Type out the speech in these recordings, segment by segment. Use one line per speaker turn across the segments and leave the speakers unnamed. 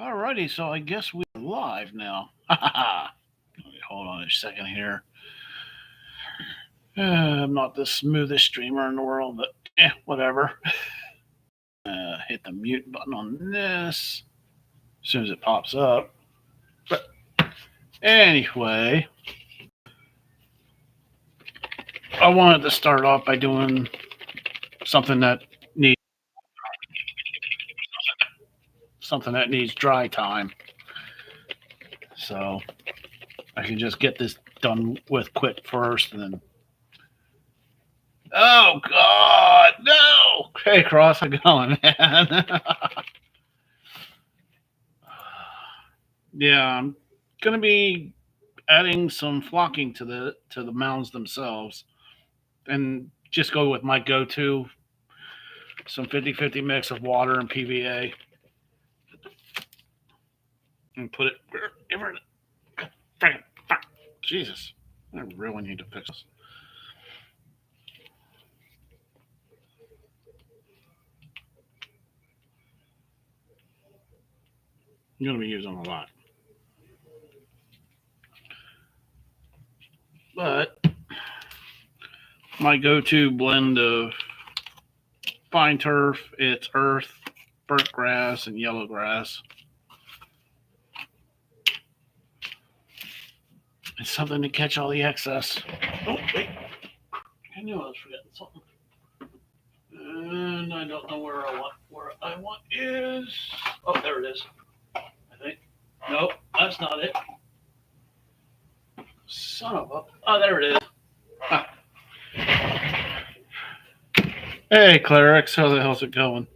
Alrighty, so I guess we're live now. Hold on a second here. I'm not the smoothest streamer in the world, but whatever. Hit the mute button on this as soon as it pops up. But anyway, I wanted to start off by doing something that needs dry time, so I can just get this done with quick first, and then. Oh God, no! Hey, Cross, how's it going, man? Yeah, I'm gonna be adding some flocking to the mounds themselves, and just go with my go-to, some 50-50 mix of water and PVA, and put it wherever. Jesus, I really need to fix this. I'm gonna be using a lot, but my go-to blend of fine turf, it's earth, burnt grass, and yellow grass. It's something to catch all the excess. Oh, wait. I knew I was forgetting something. And I don't know where I want is. Oh, there it is. I think. Nope, that's not it. Son of a. Oh, there it is. Ah. Hey, Clerics, how the hell's it going?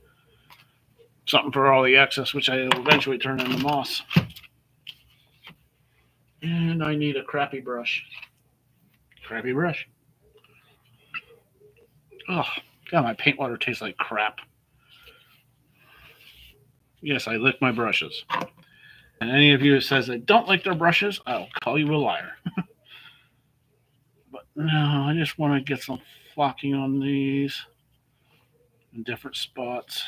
Something for all the excess, which I will eventually turn into moss. And I need a crappy brush. Crappy brush. Oh, God, my paint water tastes like crap. Yes, I lick my brushes. And any of you who says they don't like their brushes, I'll call you a liar. But no, I just want to get some flocking on these in different spots.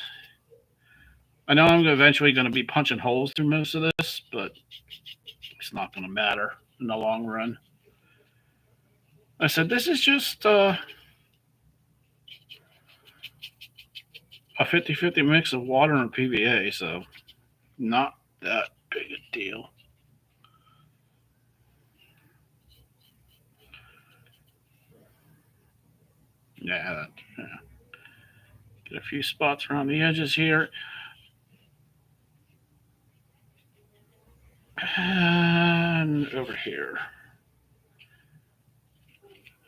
I know I'm eventually going to be punching holes through most of this, but it's not going to matter in the long run. I said this is just a 50-50 mix of water and PVA, so not that big a deal. Yeah, get a few spots around the edges here. And over here.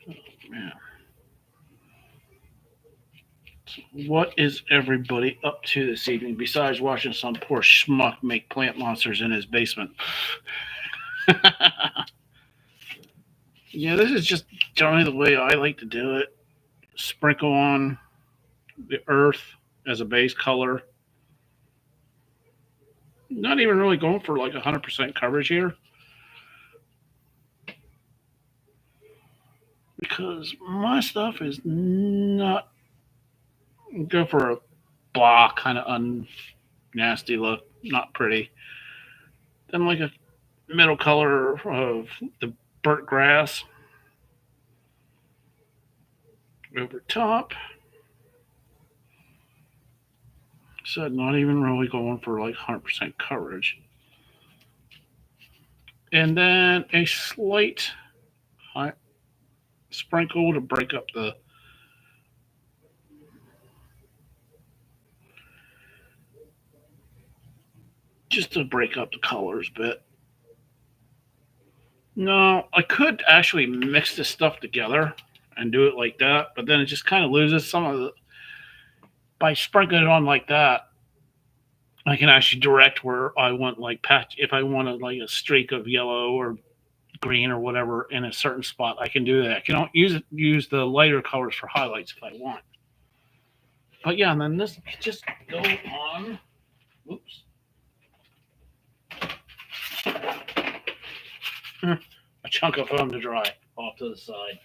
Yeah. What is everybody up to this evening besides watching some poor schmuck make plant monsters in his basement? Yeah, this is just generally the way I like to do it. Sprinkle on the earth as a base color. Not even really going for like 100% coverage here. Because my stuff is not go for a blah kind of nasty look, not pretty. Then like a middle color of the burnt grass over top. So not even really going for like 100% coverage. And then a slight sprinkle to break up just to break up the colors a bit. No, I could actually mix this stuff together and do it like that, but then it just kind of loses some of the. By sprinkling it on like that, I can actually direct where I want, like patch. If I wanted like a streak of yellow or green or whatever in a certain spot, I can do that. I can use the lighter colors for highlights if I want. But yeah, and then this just go on. Oops. A chunk of foam to dry off to the side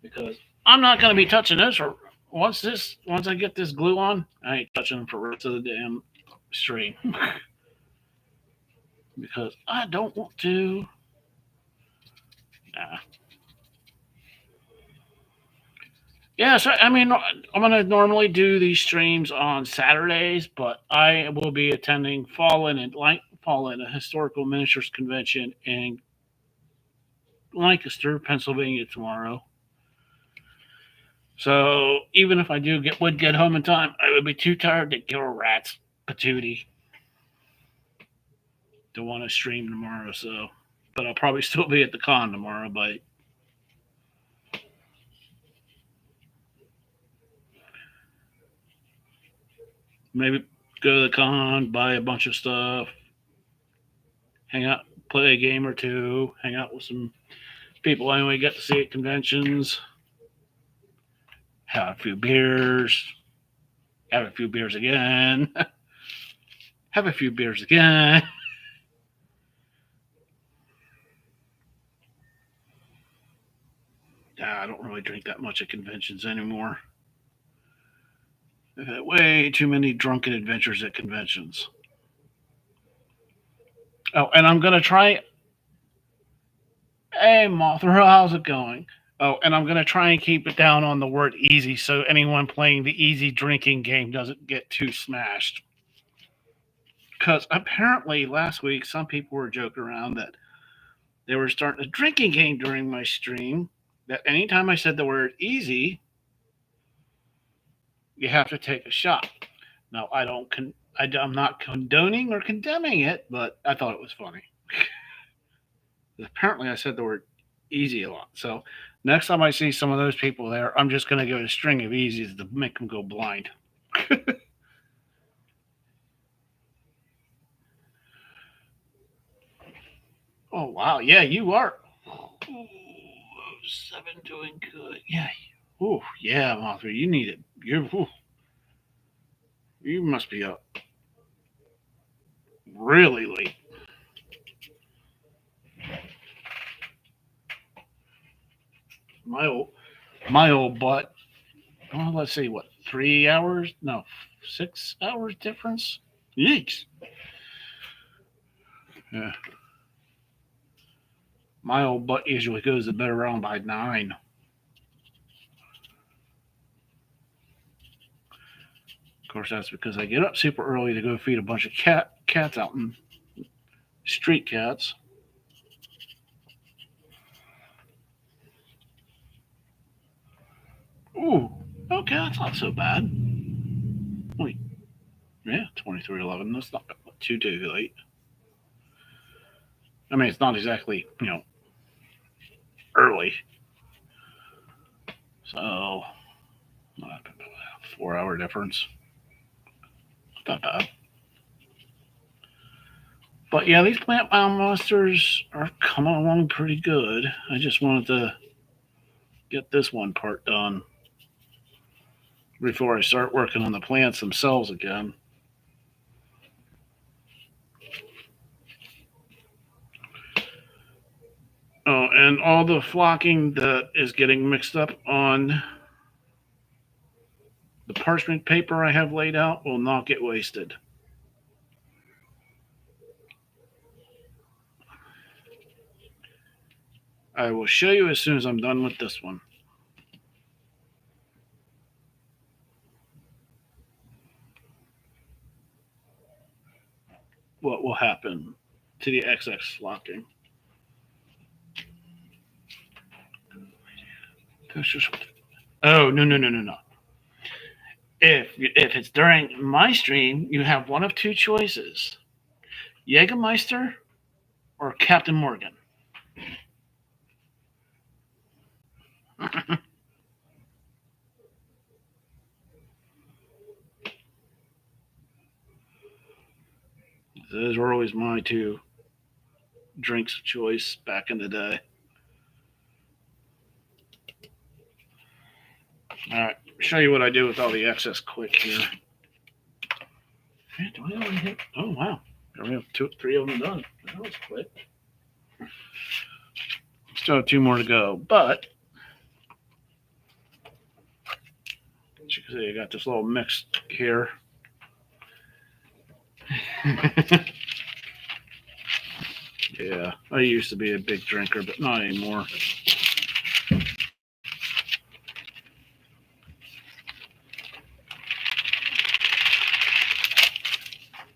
because I'm not going to be touching this. Or once I get this glue on, I ain't touching for the rest of the damn stream. because I don't want to. Nah. Yeah, so I mean, I'm gonna normally do these streams on Saturdays, but I will be attending Fallen, a historical miniatures convention in Lancaster, Pennsylvania tomorrow. So even if I would get home in time, I would be too tired to give a rat's patootie to want to stream tomorrow. So, but I'll probably still be at the con tomorrow. But maybe go to the con, buy a bunch of stuff, hang out, play a game or two, hang out with some people I only get to see at conventions, have a few beers, have a few beers again, have a few beers again. I don't really drink that much at conventions anymore. I've had way too many drunken adventures at conventions. Oh, and I'm gonna try. Hey, Mothra, how's it going? Oh, and I'm gonna try and keep it down on the word easy, so anyone playing the easy drinking game doesn't get too smashed. Because apparently last week some people were joking around that they were starting a drinking game during my stream. That anytime I said the word easy, you have to take a shot. Now I'm not condoning or condemning it, but I thought it was funny. Apparently, I said the word easy a lot. So next time I see some of those people there, I'm just going to go a string of easies to make them go blind. Oh wow, yeah, you are. Ooh, 7 doing good. Yeah. Oh yeah, Mothra, you need it. You must be up really late. My old my old butt. Oh, let's see, what 3 hours? No, 6 hours difference. Yeeks. Yeah, my old butt usually goes to bed around by 9. Of course, that's because I get up super early to go feed a bunch of cats out in street cats. Ooh, okay, that's not so bad. Wait, yeah, 23:11. That's not too late. I mean, it's not exactly early. So, 4 hour difference. Not bad. But yeah, these Plant Mound Monsters are coming along pretty good. I just wanted to get this one part done before I start working on the plants themselves again. Oh, and all the flocking that is getting mixed up on the parchment paper I have laid out will not get wasted. I will show you as soon as I'm done with this one. What will happen to the XX flocking. Oh, no. If it's during my stream, you have one of two choices: Jägermeister or Captain Morgan. Those were always my two drinks of choice back in the day. All right, show you what I do with all the excess quick here. Do I already hit? Oh wow, we have 3 of them done. That was quick. Still have 2 more to go, but as you can see, I got this little mix here. Yeah, I used to be a big drinker, but not anymore.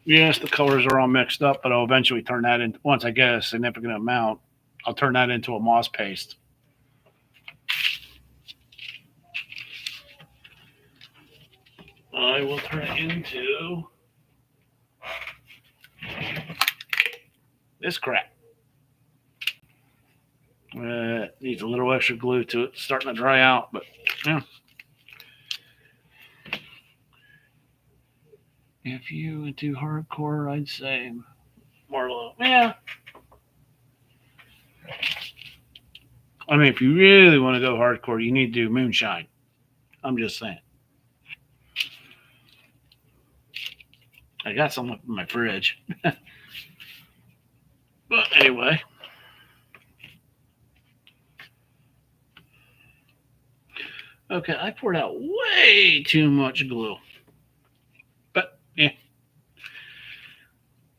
Yes, the colors are all mixed up, but I'll eventually turn that in. Once I get a significant amount, I'll turn that into a moss paste. I will turn it into this crap. Needs a little extra glue to it. It's starting to dry out, but yeah. If you do hardcore, I'd say Marlowe. Yeah. I mean, if you really want to go hardcore, you need to do moonshine. I'm just saying. I got some in my fridge. But anyway. Okay, I poured out way too much glue. But yeah.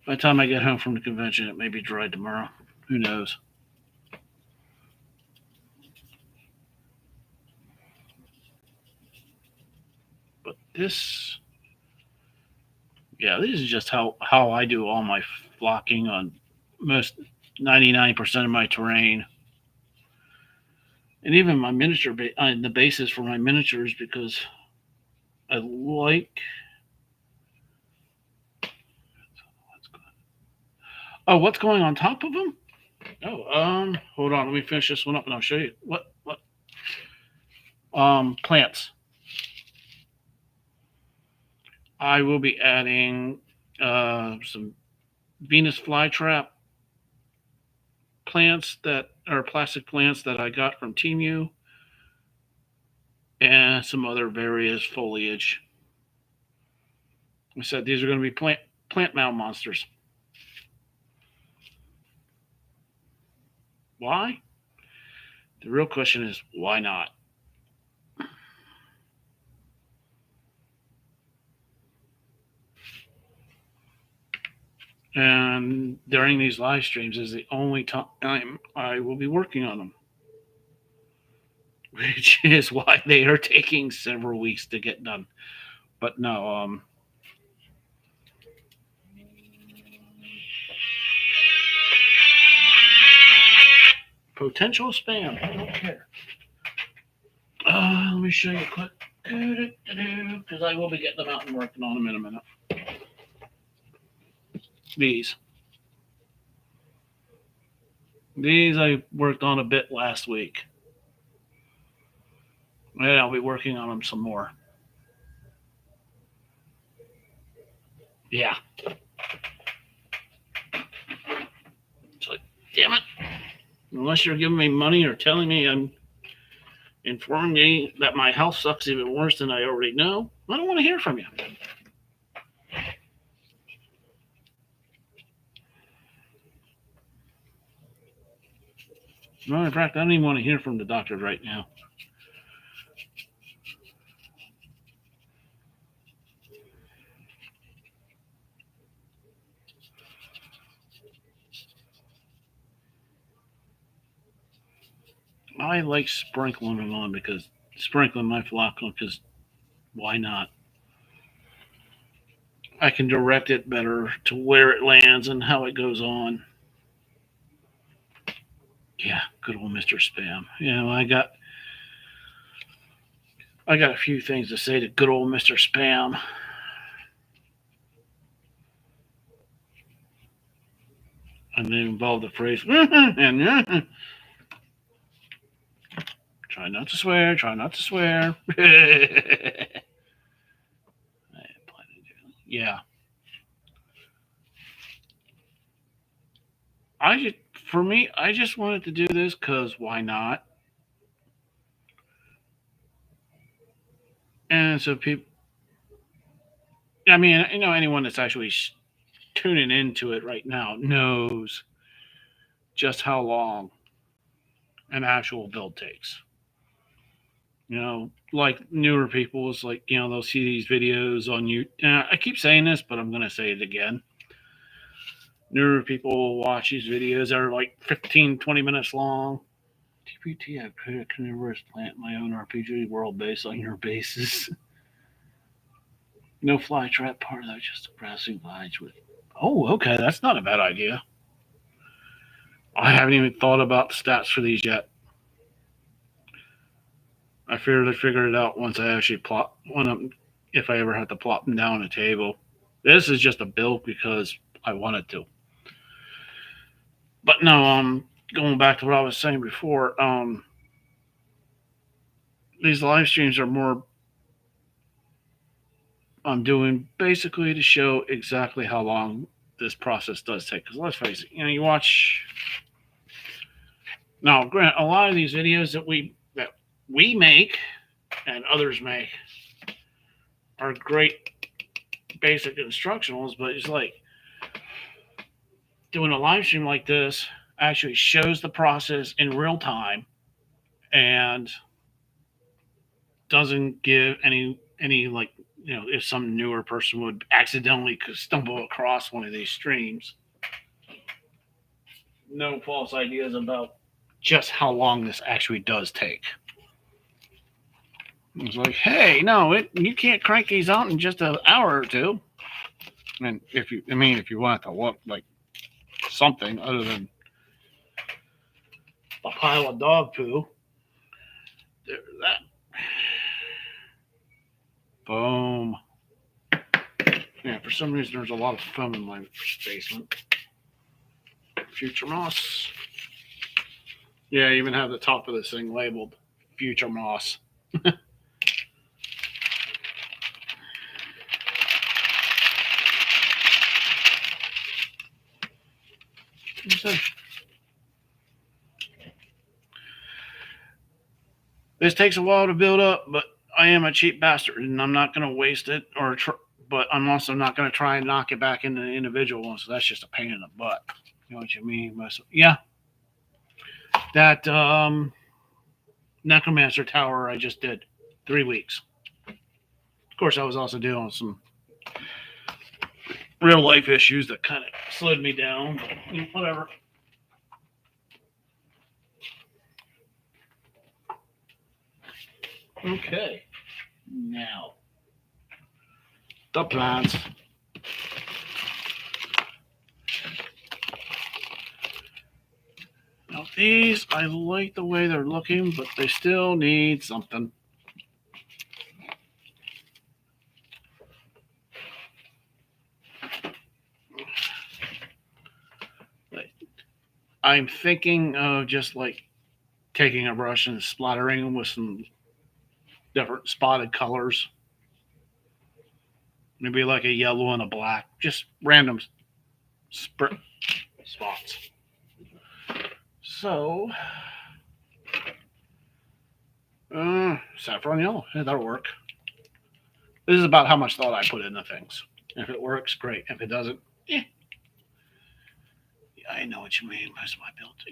By the time I get home from the convention, it may be dry tomorrow. Who knows? But this, yeah, this is just how I do all my flocking on most 99% of my terrain. And even my miniature, the basis for my miniatures, because I like. Oh, what's going on top of them? Oh, hold on. Let me finish this one up, and I'll show you what. Plants. I will be adding some Venus flytrap plants that are plastic plants that I got from Temu, and some other various foliage. I said these are going to be Plant Mound Monsters. Why? The real question is why not? And during these live streams is the only time I will be working on them, which is why they are taking several weeks to get done. But no, potential spam. I don't care. Let me show you quick. Because I will be getting them out and working on them in a minute. These. These I worked on a bit last week. And I'll be working on them some more. Yeah. It's like, damn it. Unless you're giving me money or telling me I'm informing me that my health sucks even worse than I already know, I don't want to hear from you. No, in fact, I don't even want to hear from the doctors right now. I like sprinkling it on because sprinkling my flock on because why not? I can direct it better to where it lands and how it goes on. Yeah, good old Mr. Spam. You know, I got a few things to say to good old Mr. Spam. And they involve the phrase and try not to swear, try not to swear. Yeah. For me, I just wanted to do this because why not? And so people, I mean, you know, anyone that's actually tuning into it right now knows just how long an actual build takes. You know, like newer people, it's like, you know, they'll see these videos on you. I keep saying this, but I'm going to say it again. Newer people will watch these videos that are like 15, 20 minutes long. TPT, I could never plant my own RPG world based on your bases. No fly trap part of that, just a browsing vibes with. Oh, okay, that's not a bad idea. I haven't even thought about the stats for these yet. I figured I'd figure it out once I actually plot one of them, if I ever had to plot them down on a table. This is just a build because I wanted to. But no, going back to what I was saying before, these live streams are more. I'm doing basically to show exactly how long this process does take. Because let's face it, you watch. Now, grant a lot of these videos that we make and others make are great basic instructionals, but it's like doing a live stream like this actually shows the process in real time and doesn't give any like, if some newer person would accidentally stumble across one of these streams, no false ideas about just how long this actually does take. It's like, hey, no, you can't crank these out in just an hour or two. And if you want it to look like something other than a pile of dog poo, there's that. Boom. Yeah, for some reason there's a lot of foam in my basement. Future moss. Yeah, I even have the top of this thing labeled Future Moss. This takes a while to build up, but I am a cheap bastard, and I'm not going to waste it. But I'm also not going to try and knock it back into the individual one. So that's just a pain in the butt. You know what you mean? Yeah, that Necromancer Tower I just did 3 weeks. Of course, I was also dealing with some real life issues that kind of slowed me down. But whatever. Okay, now the plants. Now these, I like the way they're looking, but they still need something. I'm thinking of just like taking a brush and splattering them with some different spotted colors. Maybe like a yellow and a black. Just random spots. So, saffron yellow. Yeah, that'll work. This is about how much thought I put into things. If it works, great. If it doesn't, yeah, I know what you mean. Most of my builds,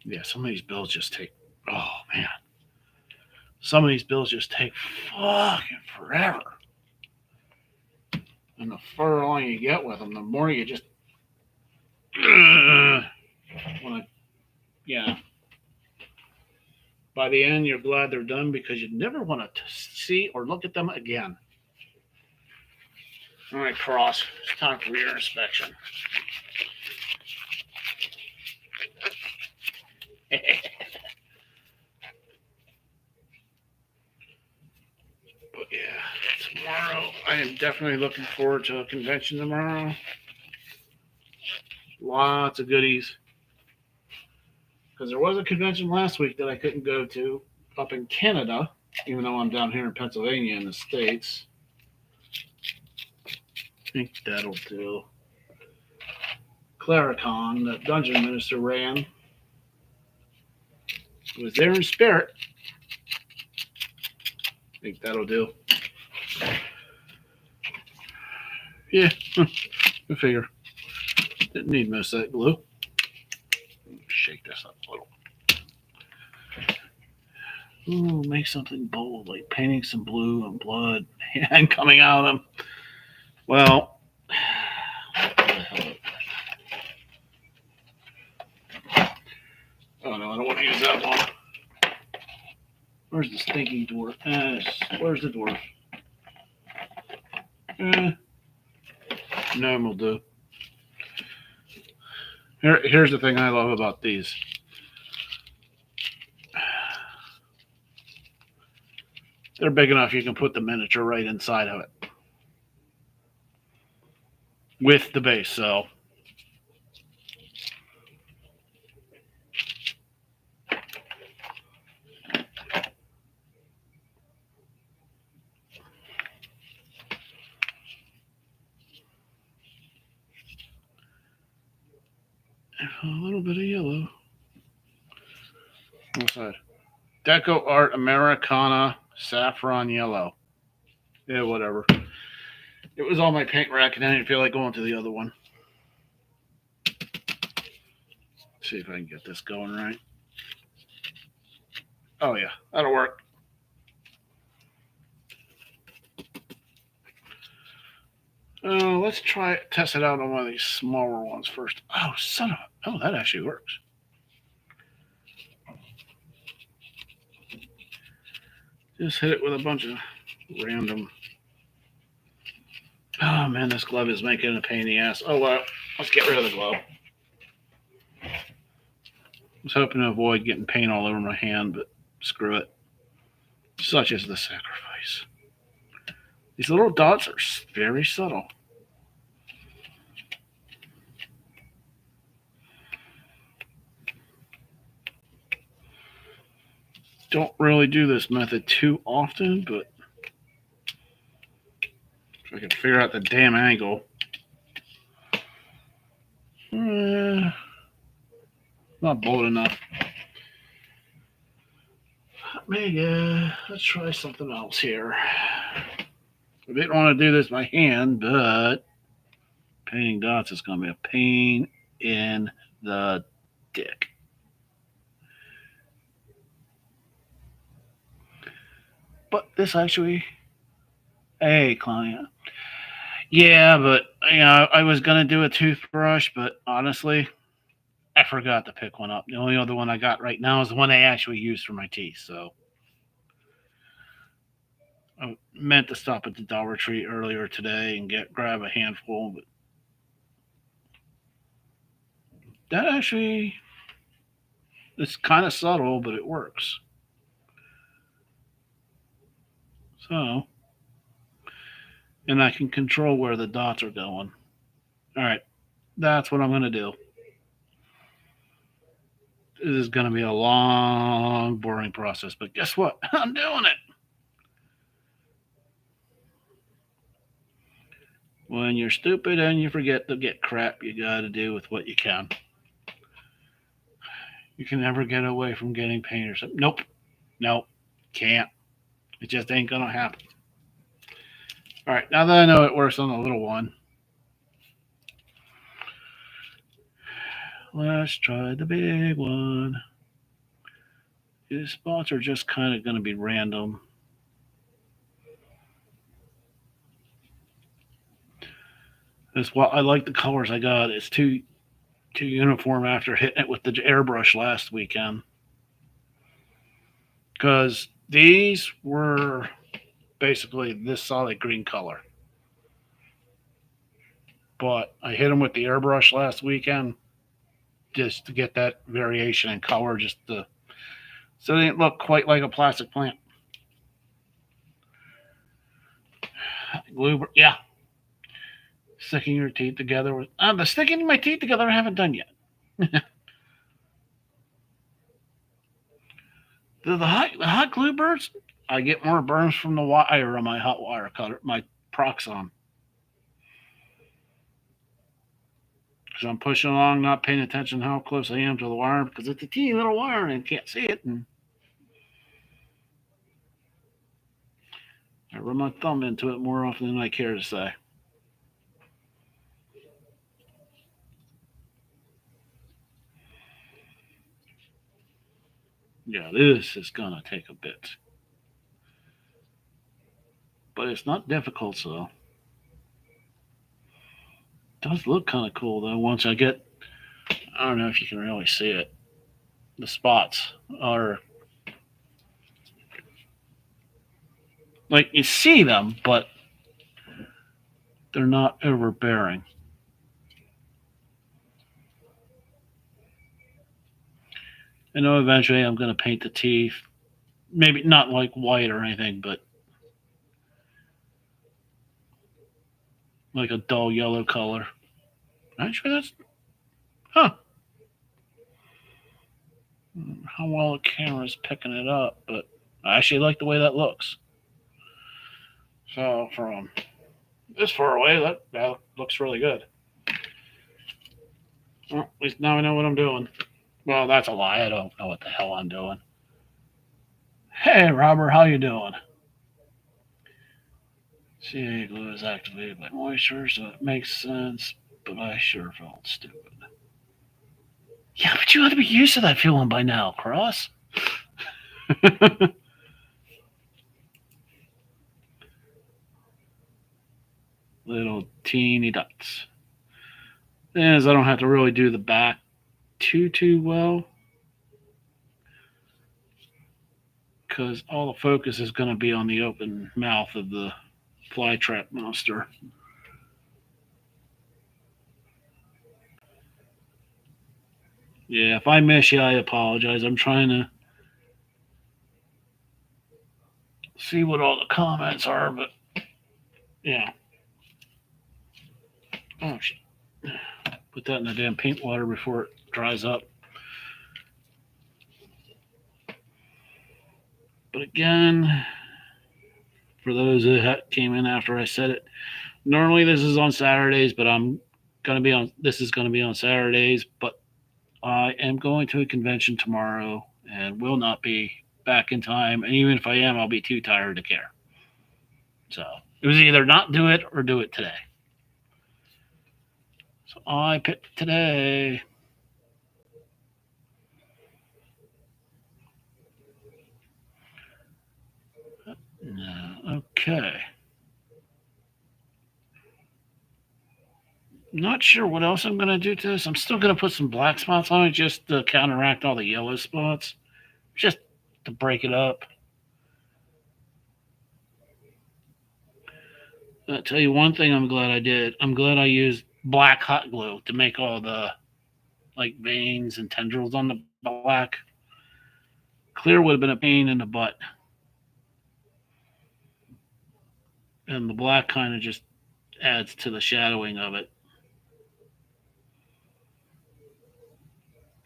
yeah, some of these builds just take. Oh man, some of these builds just take fucking forever. And the further along you get with them, the more you just want to, yeah. By the end, you're glad they're done because you never want to see or look at them again. All right, Cross, it's time for your inspection. But yeah, tomorrow, I am definitely looking forward to a convention tomorrow. Lots of goodies. Because there was a convention last week that I couldn't go to up in Canada, even though I'm down here in Pennsylvania in the States. I think that'll do. Claricon, the dungeon minister ran, was there in spirit. I think that'll do. Yeah, I figure. Didn't need most of that glue. Shake this up a little. Ooh, make something bold, like painting some blue and blood and coming out of them. Well, I don't want to use that one. Where's the stinky dwarf? Where's the dwarf? Gnome will do. Here's the thing I love about these. They're big enough you can put the miniature right inside of it with the base. So a little bit of yellow. What's that? Deco Art Americana Saffron Yellow. Yeah, whatever. It was on my paint rack and I didn't feel like going to the other one. Let's see if I can get this going right. Oh yeah, that'll work. Let's test it out on one of these smaller ones first. Oh, son of a... Oh, that actually works. Just hit it with a bunch of random... Oh, man, this glove is making a pain in the ass. Oh, well, let's get rid of the glove. I was hoping to avoid getting paint all over my hand, but screw it. Such is the sacrifice. These little dots are very subtle. Don't really do this method too often, but if I can figure out the damn angle. Not bold enough. Maybe let's try something else here. I didn't want to do this by hand, but painting dots is going to be a pain in the dick. But this actually, hey, client. Yeah, but I was going to do a toothbrush, but honestly, I forgot to pick one up. The only other one I got right now is the one I actually use for my teeth. So I meant to stop at the Dollar Tree earlier today and grab a handful, but that actually, it's kind of subtle, but it works. So, and I can control where the dots are going. All right, that's what I'm going to do. This is going to be a long, boring process, but guess what? I'm doing it. When you're stupid and you forget to get crap, you got to do with what you can. You can never get away from getting paint or something. Nope, can't. It just ain't going to happen. All right, now that I know it works on the little one, let's try the big one. These spots are just kind of going to be random. That's why I like the colors I got. It's too uniform after hitting it with the airbrush last weekend. Because these were basically this solid green color. But I hit them with the airbrush last weekend just to get that variation in color, so they didn't look quite like a plastic plant. Glue, yeah. Sticking your teeth together with the sticking my teeth together I haven't done yet. the hot glue burns. I get more burns from the wire on my hot wire cutter, my Proxon. Because I'm pushing along, not paying attention how close I am to the wire because it's a teeny little wire and I can't see it. And I run my thumb into it more often than I care to say. Yeah, this is going to take a bit. But it's not difficult, so. It does look kind of cool, though, once I don't know if you can really see it. The spots are like you see them, but they're not overbearing. I know eventually I'm going to paint the teeth. Maybe not like white or anything, but like a dull yellow color. Actually, that's huh. How well the camera's picking it up, but I actually like the way that looks. So from this far away, that looks really good. Well, at least now I know what I'm doing. Well, that's a lie. I don't know what the hell I'm doing. Hey, Robert, how you doing? CA glue is activated by moisture, so it makes sense, but I sure felt stupid. Yeah, but you ought to be used to that feeling by now, Cross. Little teeny dots. As I don't have to really do the back too well, because all the focus is going to be on the open mouth of the flytrap monster. Yeah, if I miss you, I apologize. I'm trying to see what all the comments are, but yeah. Oh shit. Put that in the damn paint water before it dries up. But again, for those that came in after I said it, normally this is on Saturdays, but I'm gonna be on. This is gonna be on Saturdays, but I am going to a convention tomorrow and will not be back in time. And even if I am, I'll be too tired to care. So it was either not do it or do it today. So I picked today. No, okay. Not sure what else I'm going to do to this. I'm still going to put some black spots on it just to counteract all the yellow spots, just to break it up. I'll tell you one thing I'm glad I did. I'm glad I used black hot glue to make all the like veins and tendrils on the black. Clear would have been a pain in the butt. And the black kind of just adds to the shadowing of it.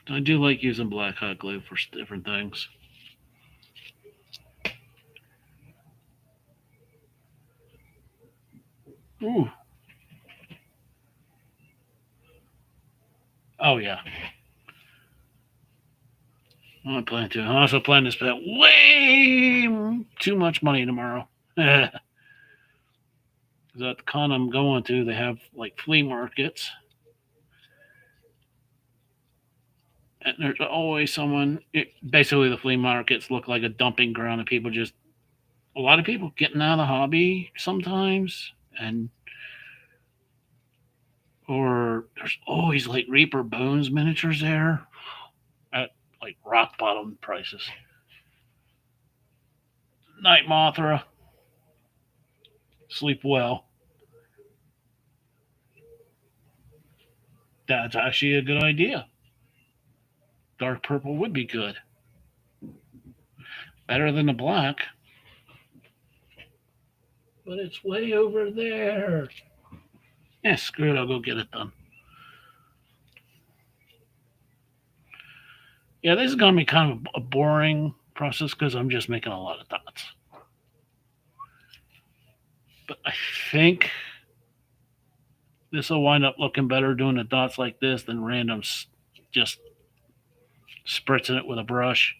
I do like using black hot glue for different things. Ooh. Oh yeah. I plan to. I also plan to spend way too much money tomorrow. Because at the con I'm going to, they have like flea markets. And there's always someone. Basically, the flea markets look like a dumping ground of people just. A lot of people getting out of the hobby sometimes. And. Or there's always like Reaper Bones miniatures there at like rock bottom prices. Night Mothra. Sleep well. That's actually a good idea. Dark purple would be good. Better than the black. But it's way over there. Yeah, screw it. I'll go get it done. Yeah, this is going to be kind of a boring process because I'm just making a lot of dots. But I think this will wind up looking better doing the dots like this than random just spritzing it with a brush.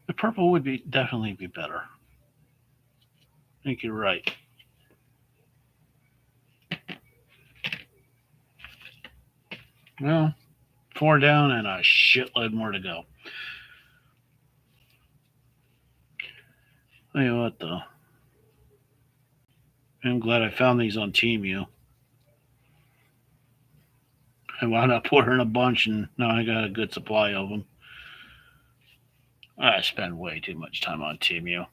The purple would be definitely be better. I think you're right. Well, 4 down and a shitload more to go. Tell you what, though. I'm glad I found these on Team U. I wound up ordering a bunch, and now I got a good supply of them. I spend way too much time on Temu.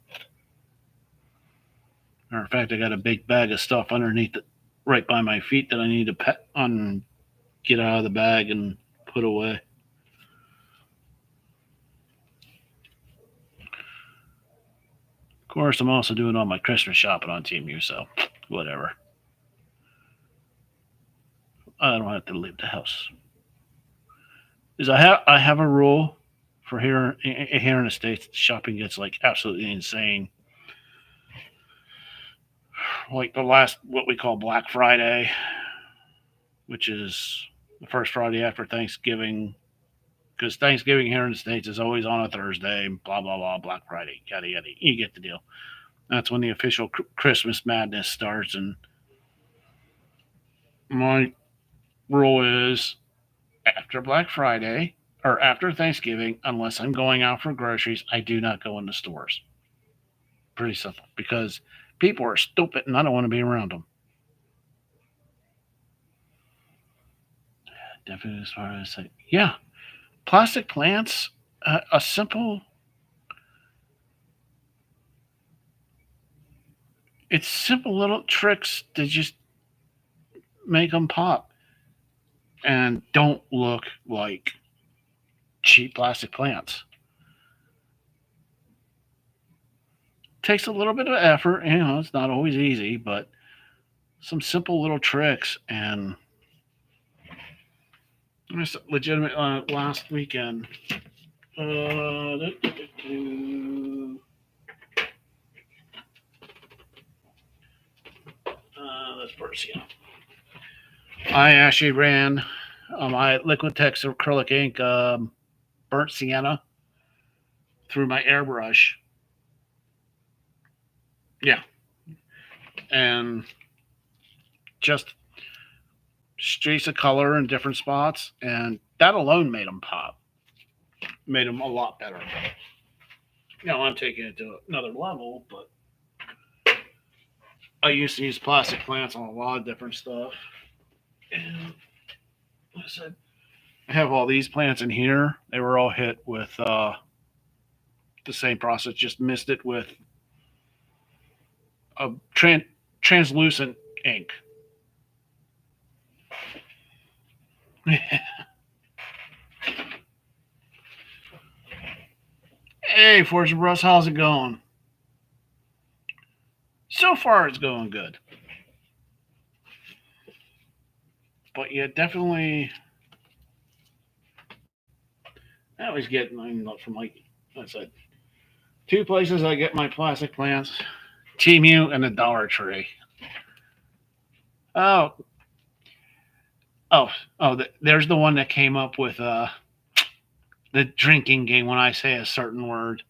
Matter of fact, I got a big bag of stuff underneath it, right by my feet that I need to get out of the bag and put away. Of course, I'm also doing all my Christmas shopping on Temu, so whatever. I don't have to leave the house. Because I have a rule for here in the States, shopping gets like absolutely insane. Like the last what we call Black Friday, which is the first Friday after Thanksgiving, because Thanksgiving here in the States is always on a Thursday, blah, blah, blah, Black Friday, yada, yada. You get the deal. That's when the official Christmas madness starts. And my rule is after Black Friday or after Thanksgiving, unless I'm going out for groceries, I do not go into stores. Pretty simple. Because people are stupid and I don't want to be around them. Definitely as far as like, yeah, plastic plants, a simple, it's simple little tricks to just make them pop and don't look like cheap plastic plants. Takes a little bit of effort, it's not always easy, but some simple little tricks. And legitimate last weekend. That's first, yeah. I actually ran my Liquitex acrylic ink burnt sienna through my airbrush. Yeah. And just streaks of color in different spots. And that alone made them pop. Made them a lot better. I'm taking it to another level, but I used to use plastic plants on a lot of different stuff. And like I said, I have all these plants in here. They were all hit with the same process, just missed it with a translucent ink. Hey, Fortune Russ, how's it going? So far, it's going good. But yeah, definitely. I always get mine from like I said, two places I get my plastic plants: Temu and the Dollar Tree. Oh, there's the one that came up with the drinking game when I say a certain word.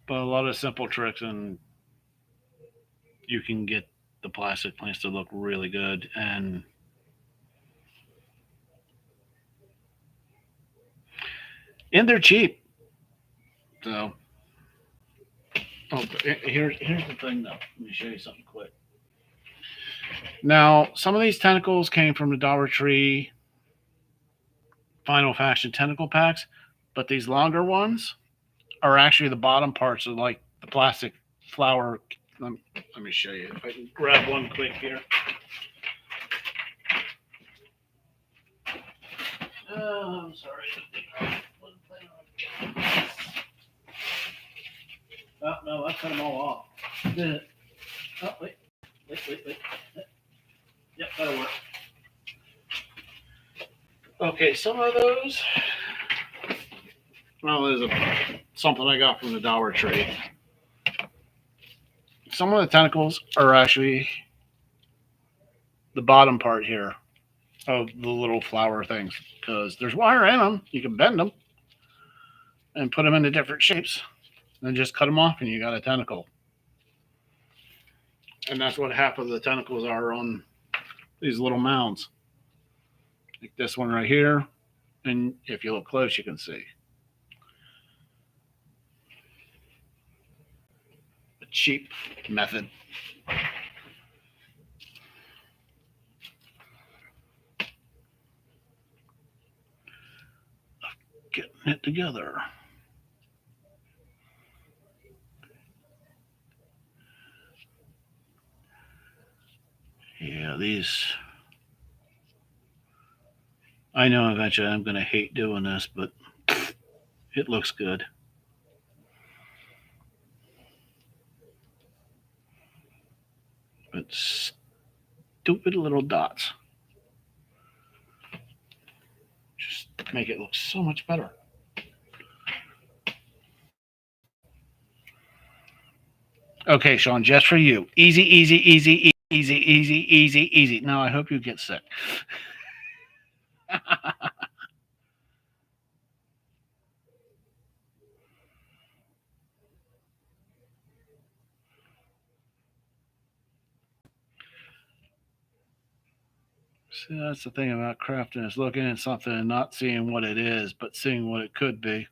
But a lot of simple tricks, and you can get the plastic plants to look really good. And they're cheap. So, here's the thing though. Let me show you something quick. Now, some of these tentacles came from the Dollar Tree Final Fashion tentacle packs, but these longer ones are actually the bottom parts of like the plastic flower. Let me show you. If I can grab one quick here. I'm sorry. Oh, no, I cut them all off. Oh, wait. Yep, that'll work. Okay, some of those. Well, there's something I got from the Dollar Tree. Some of the tentacles are actually the bottom part here of the little flower things because there's wire in them. You can bend them and put them into different shapes. Then just cut them off and you got a tentacle. And that's what half of the tentacles are on these little mounds. Like this one right here. And if you look close, you can see. cheap method. Getting it together. Yeah, these. I know eventually I'm going to hate doing this, but it looks good. But stupid little dots just make it look so much better. Okay, Sean, just for you. Easy, easy, easy, easy, easy, easy, easy. Now I hope you get sick. See, that's the thing about crafting is looking at something and not seeing what it is, but seeing what it could be.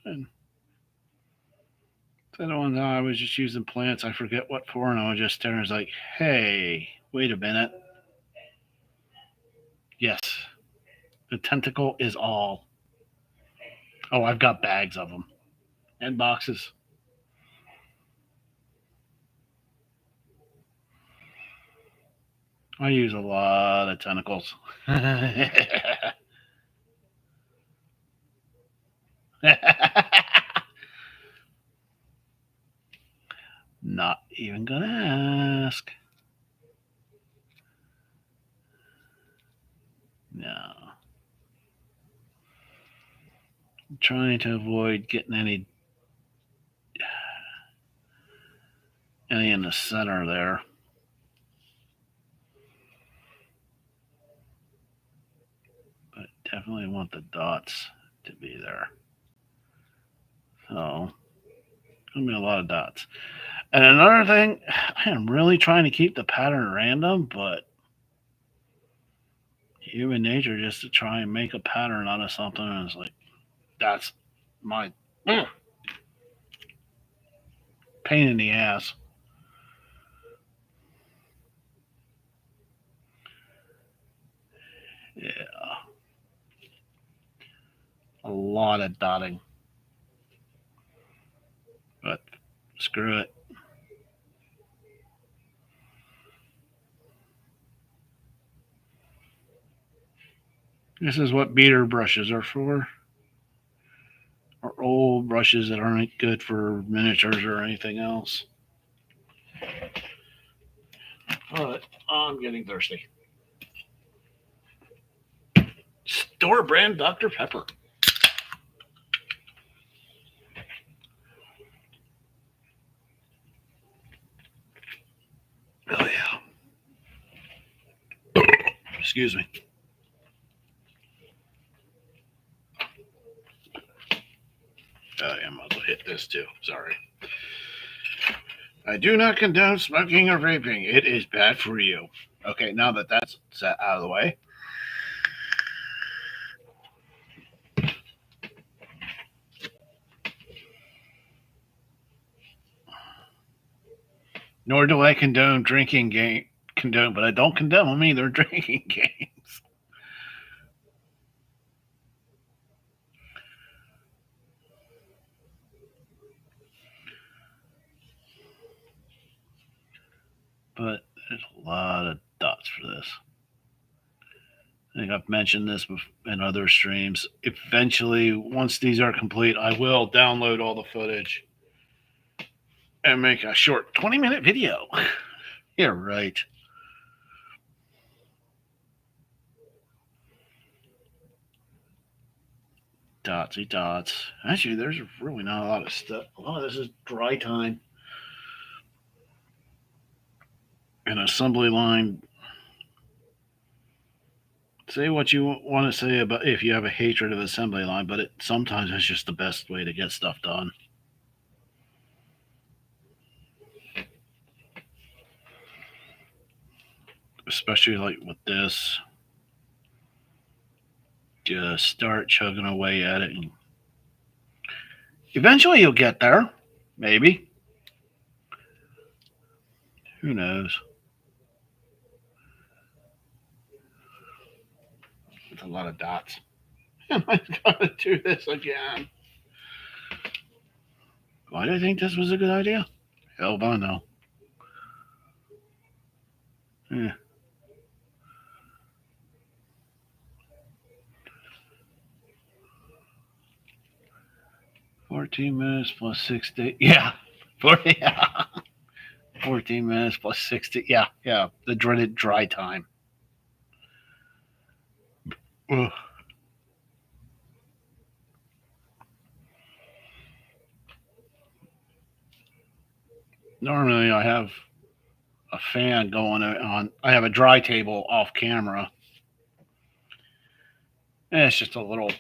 And the other one, I was just using plants. I forget what for, and I was just staring. I was like, hey, wait a minute. Yes, the tentacle is all. Oh, I've got bags of them and boxes. I use a lot of tentacles. Not even gonna ask. No. I'm trying to avoid getting any in the center there. But definitely want the dots to be there. So, gonna be a lot of dots. And another thing, I am really trying to keep the pattern random, but human nature just to try and make a pattern out of something, and it's like that's my pain in the ass. Yeah, a lot of dotting, but screw it. This is what beater brushes are for, or old brushes that aren't good for miniatures or anything else. But I'm getting thirsty. Store brand Dr. Pepper. Oh, yeah. Excuse me. Oh, yeah, I might as well hit this too. Sorry. I do not condone smoking or vaping. It is bad for you. Okay, now that that's set out of the way. Nor do I condone drinking game condone, but I don't condone them either. Drinking games. But there's a lot of dots for this. I think I've mentioned this in other streams. Eventually, once these are complete, I will download all the footage and make a short 20-minute video. Yeah, right. Dotsy dots. Actually, there's really not a lot of stuff. A lot of this is dry time. An assembly line. Say what you want to say about if you have a hatred of assembly line, but sometimes it's just the best way to get stuff done. Especially like with this. Just start chugging away at it. And eventually you'll get there. Maybe. Who knows? With a lot of dots. Am I going to do this again? Why do I think this was a good idea? Hell if I know. Yeah. 14 minutes plus 60. Yeah. 40, yeah. 14 minutes plus 60. Yeah, yeah. The dreaded dry time. Ugh. Normally I have a fan going on. I have a dry table off camera. And it's just a little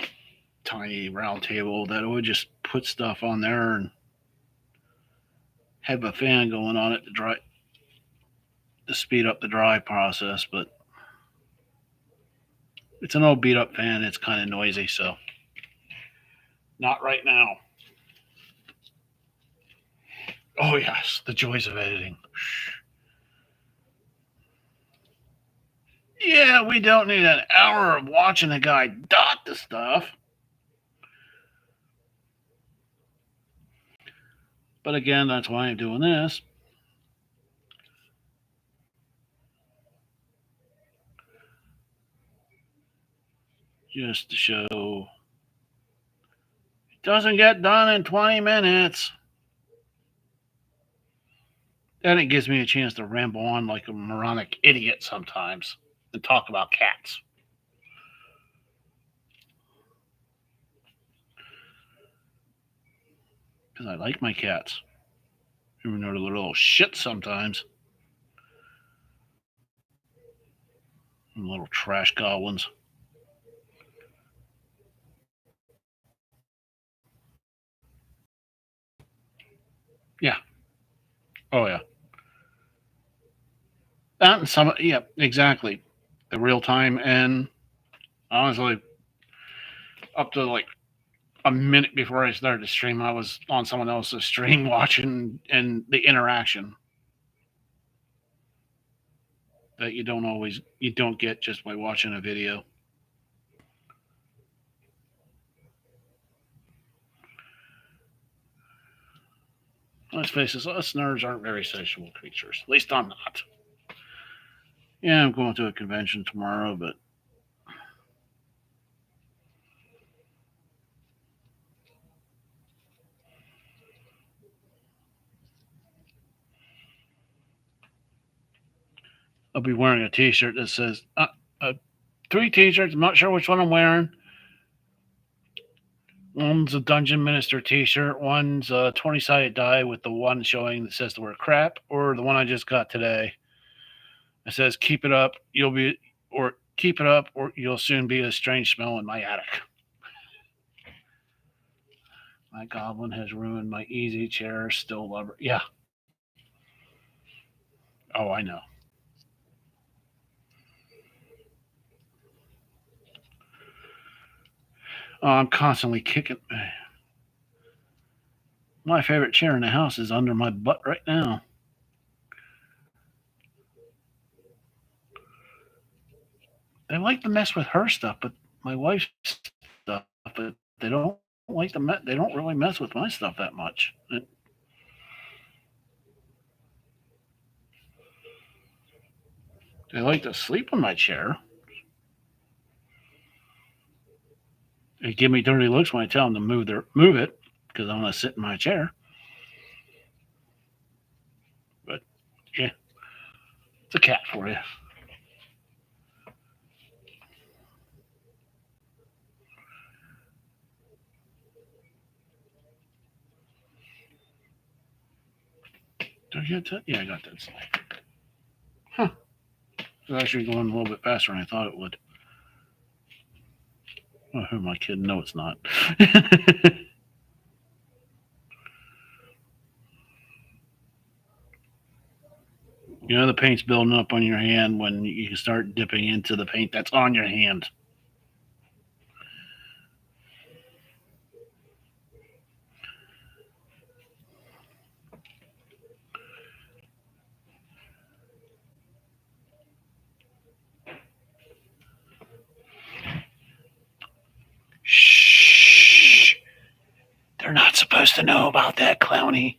tiny round table that I would just put stuff on there and have a fan going on it to speed up the dry process. But it's an old beat up fan. It's kind of noisy, so not right now. Oh yes, the joys of editing. Yeah, we don't need an hour of watching a guy dot the stuff. But again, that's why I'm doing this. Just to show it doesn't get done in 20 minutes. Then it gives me a chance to ramble on like a moronic idiot sometimes and talk about cats. Because I like my cats. Even though they're little shit sometimes. And little trash goblins. Yeah. Oh, yeah. That and some, yeah, exactly. The real time, and honestly, up to like a minute before I started to stream, I was on someone else's stream watching, and the interaction that you don't get just by watching a video. Let's face it, us nerds aren't very sociable creatures. At least I'm not. Yeah, I'm going to a convention tomorrow, but I'll be wearing a T-shirt that says 3 T-shirts. I'm not sure which one I'm wearing. One's a Dungeon Minister T-shirt. One's a 20-sided die with the one showing that says the word crap, or the one I just got today. It says keep it up. Keep it up, or you'll soon be a strange smell in my attic. My goblin has ruined my easy chair. Still love her. Yeah. Oh, I know. Oh, I'm constantly kicking. My favorite chair in the house is under my butt right now. They like to mess with her stuff, but my wife's stuff, but they don't like to. They don't really mess with my stuff that much. They like to sleep in my chair. They give me dirty looks when I tell them to move it because I want to sit in my chair. But yeah, it's a cat for you. Did I get that? Yeah, I got that slide. Huh. It's actually going a little bit faster than I thought it would. Oh, who am I kidding? No, it's not. You know the paint's building up on your hand when you start dipping into the paint that's on your hand. supposed to know about that, Clowny.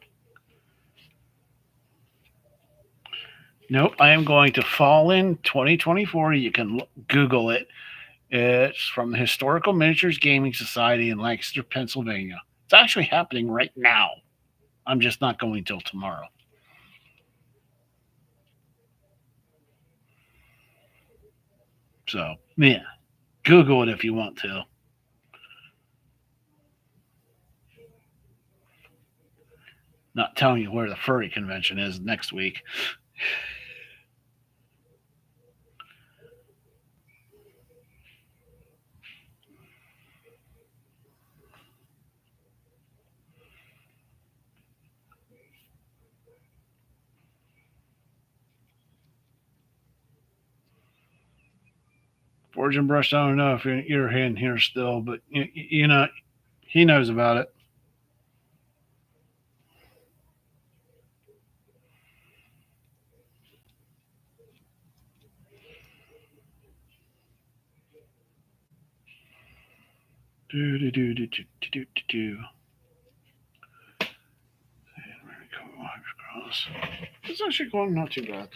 Nope, I am going to fall in 2024. You can Google it. It's from the Historical Miniatures Gaming Society in Lancaster, Pennsylvania. It's actually happening right now. I'm just not going till tomorrow. So, yeah, Google it if you want to. Not telling you where the furry convention is next week. Forge and Brush, I don't know if you're in here still, but you know, he knows about it. Do do do do do do do do. It's actually going not too bad.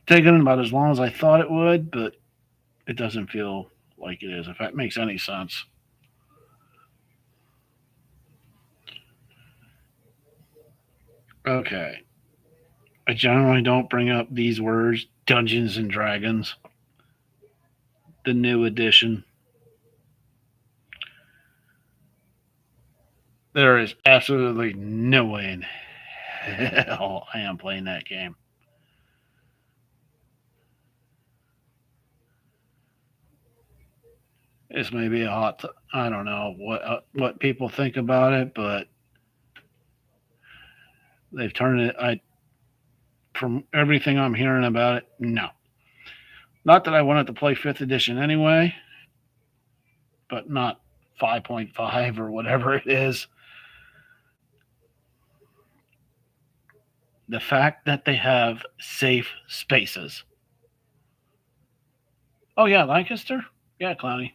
Taking about as long as I thought it would, but it doesn't feel like it is, if that makes any sense. Okay. I generally don't bring up these words, Dungeons and Dragons, the new edition. There is absolutely no way in hell I am playing that game. This may be a hot. I don't know what people think about it, but they've turned it. From everything I'm hearing about it, no. Not that I wanted to play fifth edition anyway, but not 5.5 or whatever it is. The fact that they have safe spaces. Oh yeah, Lancaster. Yeah, Clowny.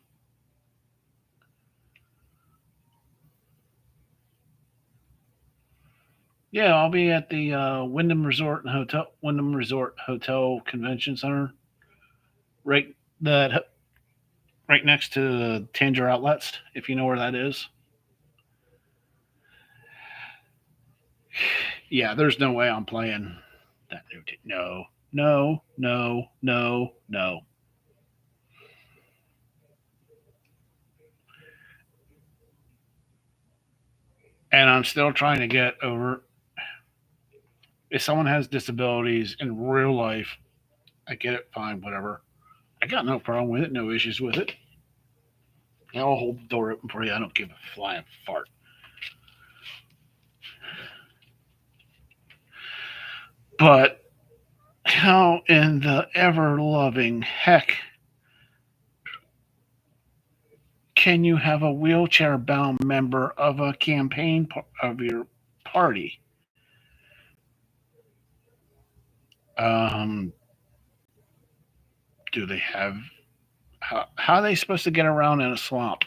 Yeah, I'll be at the Wyndham Resort Hotel Convention Center, right that right next to the Tanger Outlets, if you know where that is. Yeah, there's no way I'm playing that new team. No, no, no, no, no. And I'm still trying to get over if someone has disabilities in real life, I get it, fine, whatever. I got no problem with it, no issues with it. I'll hold the door open for you. I don't give a flying fart. But how in the ever loving heck can you have a wheelchair bound member of a campaign of your party? Um, do they have how are they supposed to get around in a swamp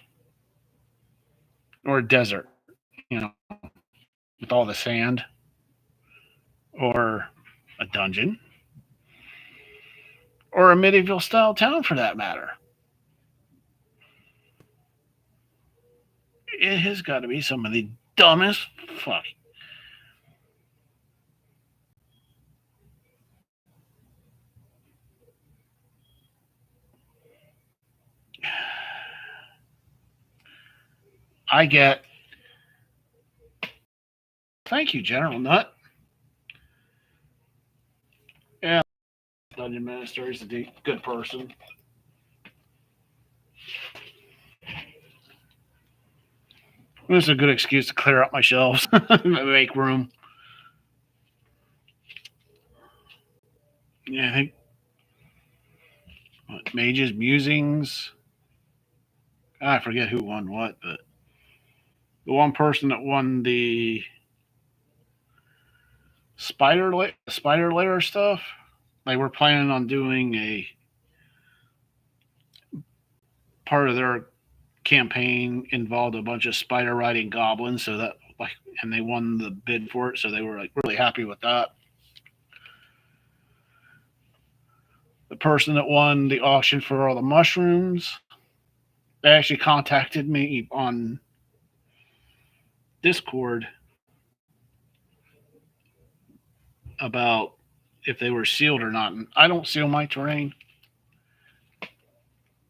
or a desert? You know, with all the sand, or a dungeon, or a medieval style town for that matter. It has got to be some of the dumbest fuck. I get. Thank you, General Nut. Yeah, Dungeon Minister is a good person. This is a good excuse to clear up my shelves, make room. Yeah, I think Mages Musings. I forget who won what, but the one person that won the spider layer stuff. They were planning on doing part of their campaign involved a bunch of spider riding goblins, so that like, and they won the bid for it, so they were like really happy with that. The person that won the auction for all the mushrooms, they actually contacted me on Discord about if they were sealed or not. And I don't seal my terrain.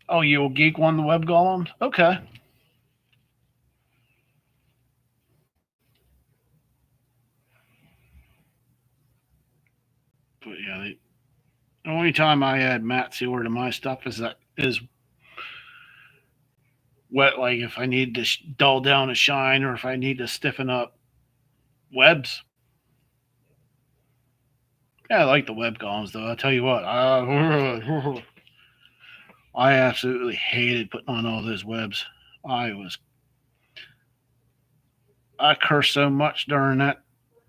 Oh, you will geek won the web golem? Okay. But yeah, the only time I add mat sealer to my stuff is wet. Like if I need to dull down a shine or if I need to stiffen up webs. Yeah, I like the web golems though. I'll tell you what, I absolutely hated putting on all those webs. I was I cursed so much during that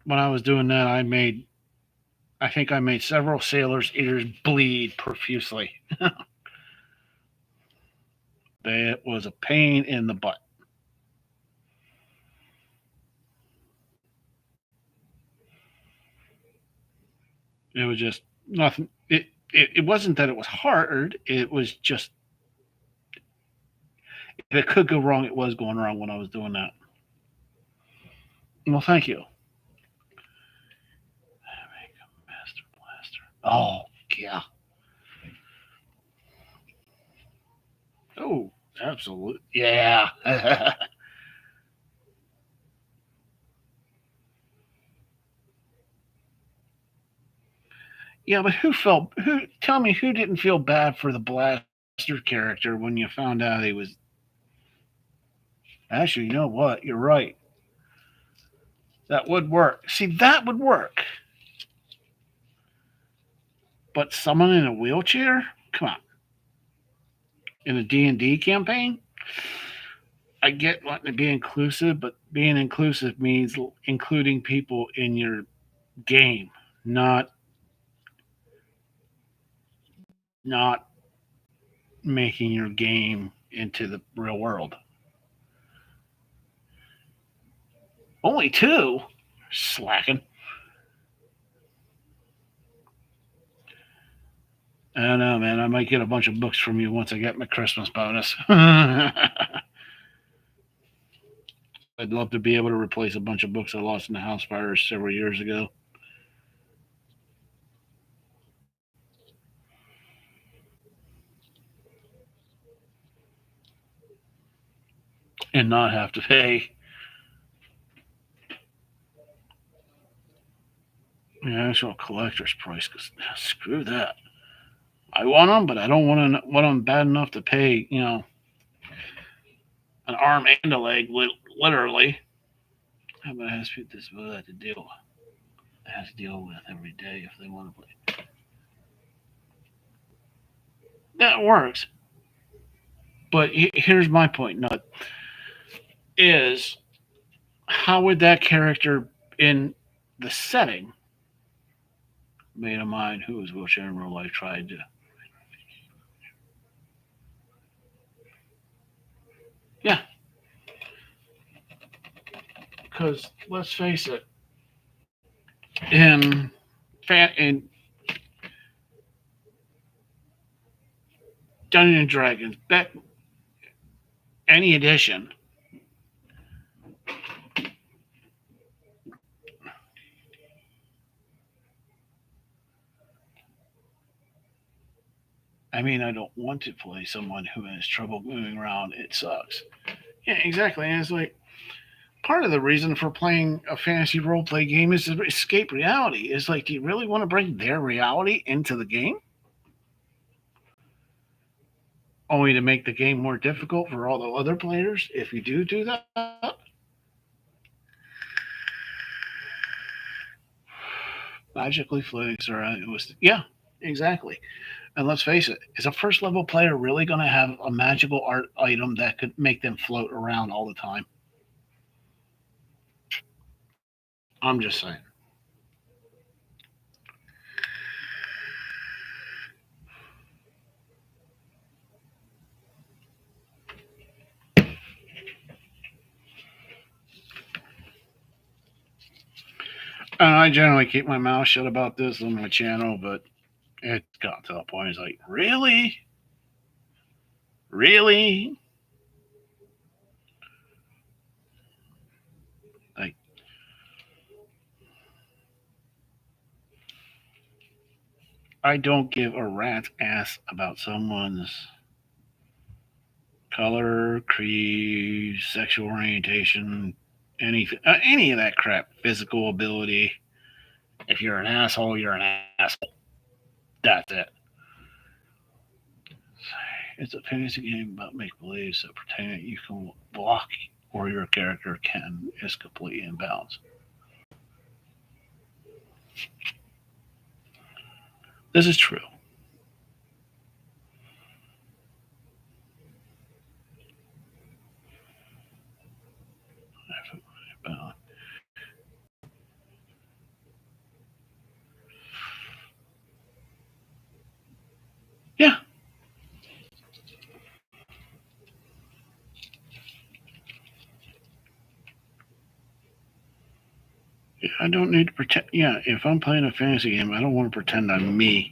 when I was doing that. I think I made several sailors' ears bleed profusely. It was a pain in the butt. It was just nothing. It wasn't that it was hard. It was just if it could go wrong, it was going wrong when I was doing that. Well, thank you. Master Blaster. Oh yeah. Oh, absolutely. Yeah. Yeah, but who tell me who didn't feel bad for the Blaster character when you found out he was actually, you know what? You're right. That would work. See, that would work. But someone in a wheelchair? Come on. In a D&D campaign? I get wanting to be inclusive, but being inclusive means including people in your game, not making your game into the real world. Only two? Slacking. I don't know, man. I might get a bunch of books from you once I get my Christmas bonus. I'd love to be able to replace a bunch of books I lost in the house fires several years ago and not have to pay the actual collector's price because screw that. I want them, but I don't want them bad enough to pay, an arm and a leg, literally. How about I ask you this? What I have to deal? I have to deal with every day if they want to play. That works, but here's my point. Nut is how would that character in the setting, mate of mine who was wheelchair in real life, tried to, yeah, because let's face it, in in Dungeons and Dragons, back any edition, I mean, I don't want to play someone who has trouble moving around. It sucks. Yeah, exactly. And it's like part of the reason for playing a fantasy role play game is to escape reality. It's like, do you really want to bring their reality into the game? Only to make the game more difficult for all the other players if you do that? Magically floating, sir. It was, yeah, exactly. And let's face it, is a first level player really going to have a magical art item that could make them float around all the time? I'm just saying. I generally keep my mouth shut about this on my channel, but it got to the point. It's like, really, really, like I don't give a rat's ass about someone's color, creed, sexual orientation, any of that crap, physical ability. If you're an asshole, you're an asshole. That's it. It's a fantasy game about make believe, so pretending that you can walk or your character can is completely imbalanced. This is true. Uh, yeah, I don't need to pretend. Yeah, if I'm playing a fantasy game, I don't want to pretend I'm me.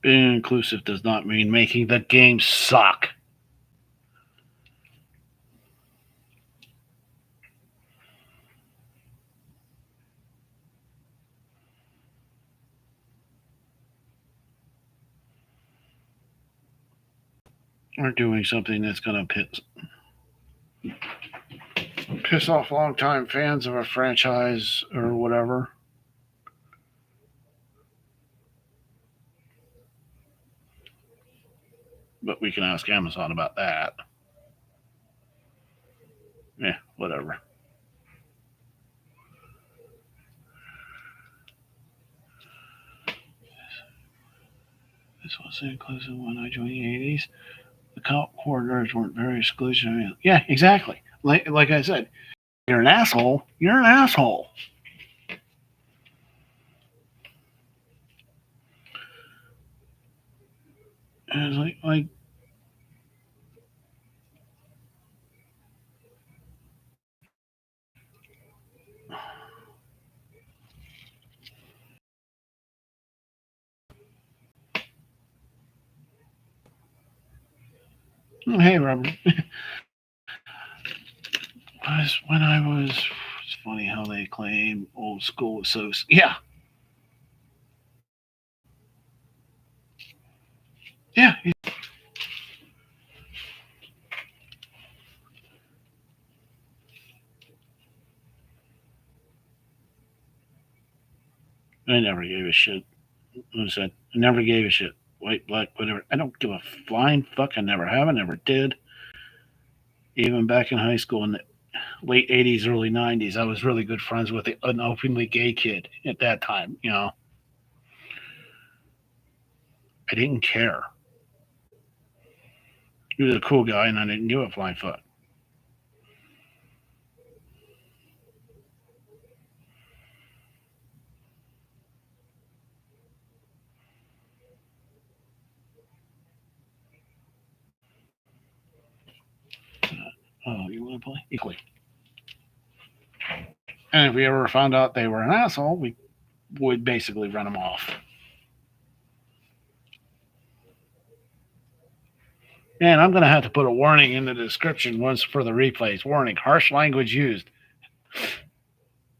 Being inclusive does not mean making the game suck. Or doing something that's going to piss off longtime fans of a franchise or whatever. But we can ask Amazon about that. Yeah, whatever. This was inclusive when I joined the 80s. The cop corridors weren't very exclusive. Yeah, exactly. Like I said, you're an asshole. You're an asshole. And it's like hey, Robert. Was when I was. It's funny how they claim old school was so. Yeah, yeah. I never gave a shit. I said I never gave a shit. White, black, whatever. I don't give a flying fuck. I never have. I never did. Even back in high school in the late '80s, early '90s, I was really good friends with an openly gay kid at that time. I didn't care. He was a cool guy, and I didn't give a flying fuck. Oh, you want to play? Equally. And if we ever found out they were an asshole, we would basically run them off. And I'm going to have to put a warning in the description once for the replays. Warning: harsh language used. Of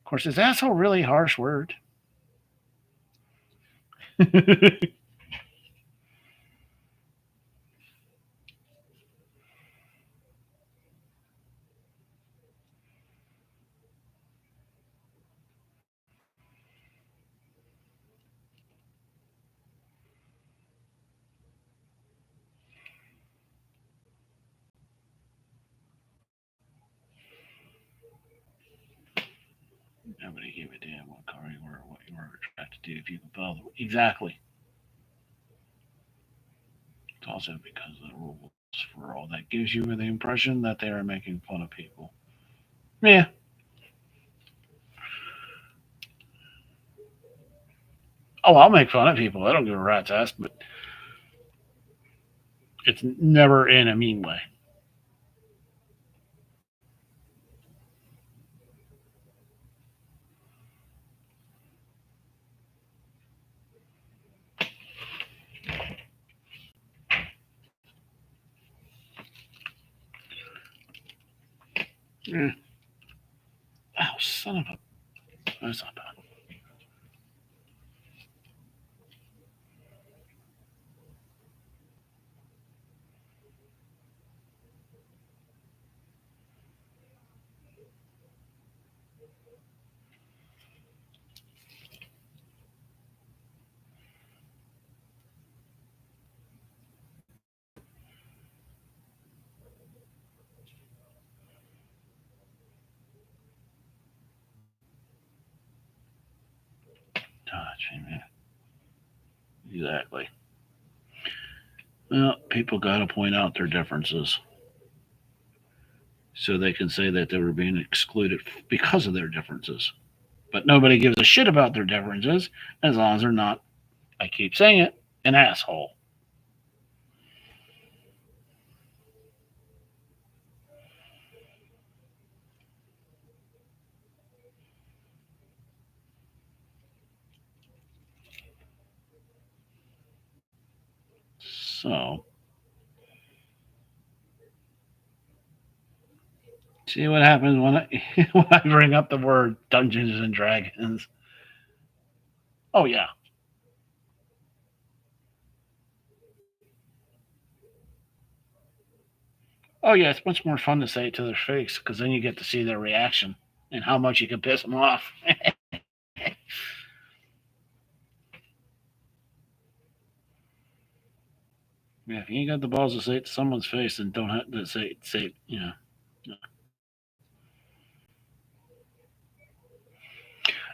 course, is asshole really a harsh word? Nobody gave a damn what car you were or what you were attracted to if you can follow. Exactly. It's also because of the rules for all that gives you the impression that they are making fun of people. Yeah, Oh, I'll make fun of people. I don't give a rat's ass, but it's never in a mean way. Mm. Oh, son of a. That's not bad. Touch, man. Exactly. Well, people got to point out their differences so they can say that they were being excluded because of their differences. But nobody gives a shit about their differences as long as they're not, I keep saying it, an asshole. So, see what happens when I when I bring up the word Dungeons and Dragons. Oh yeah, oh yeah. It's much more fun to say it to their face because then you get to see their reaction and how much you can piss them off. Yeah, if you ain't got the balls to say it to someone's face, then don't have to say you know.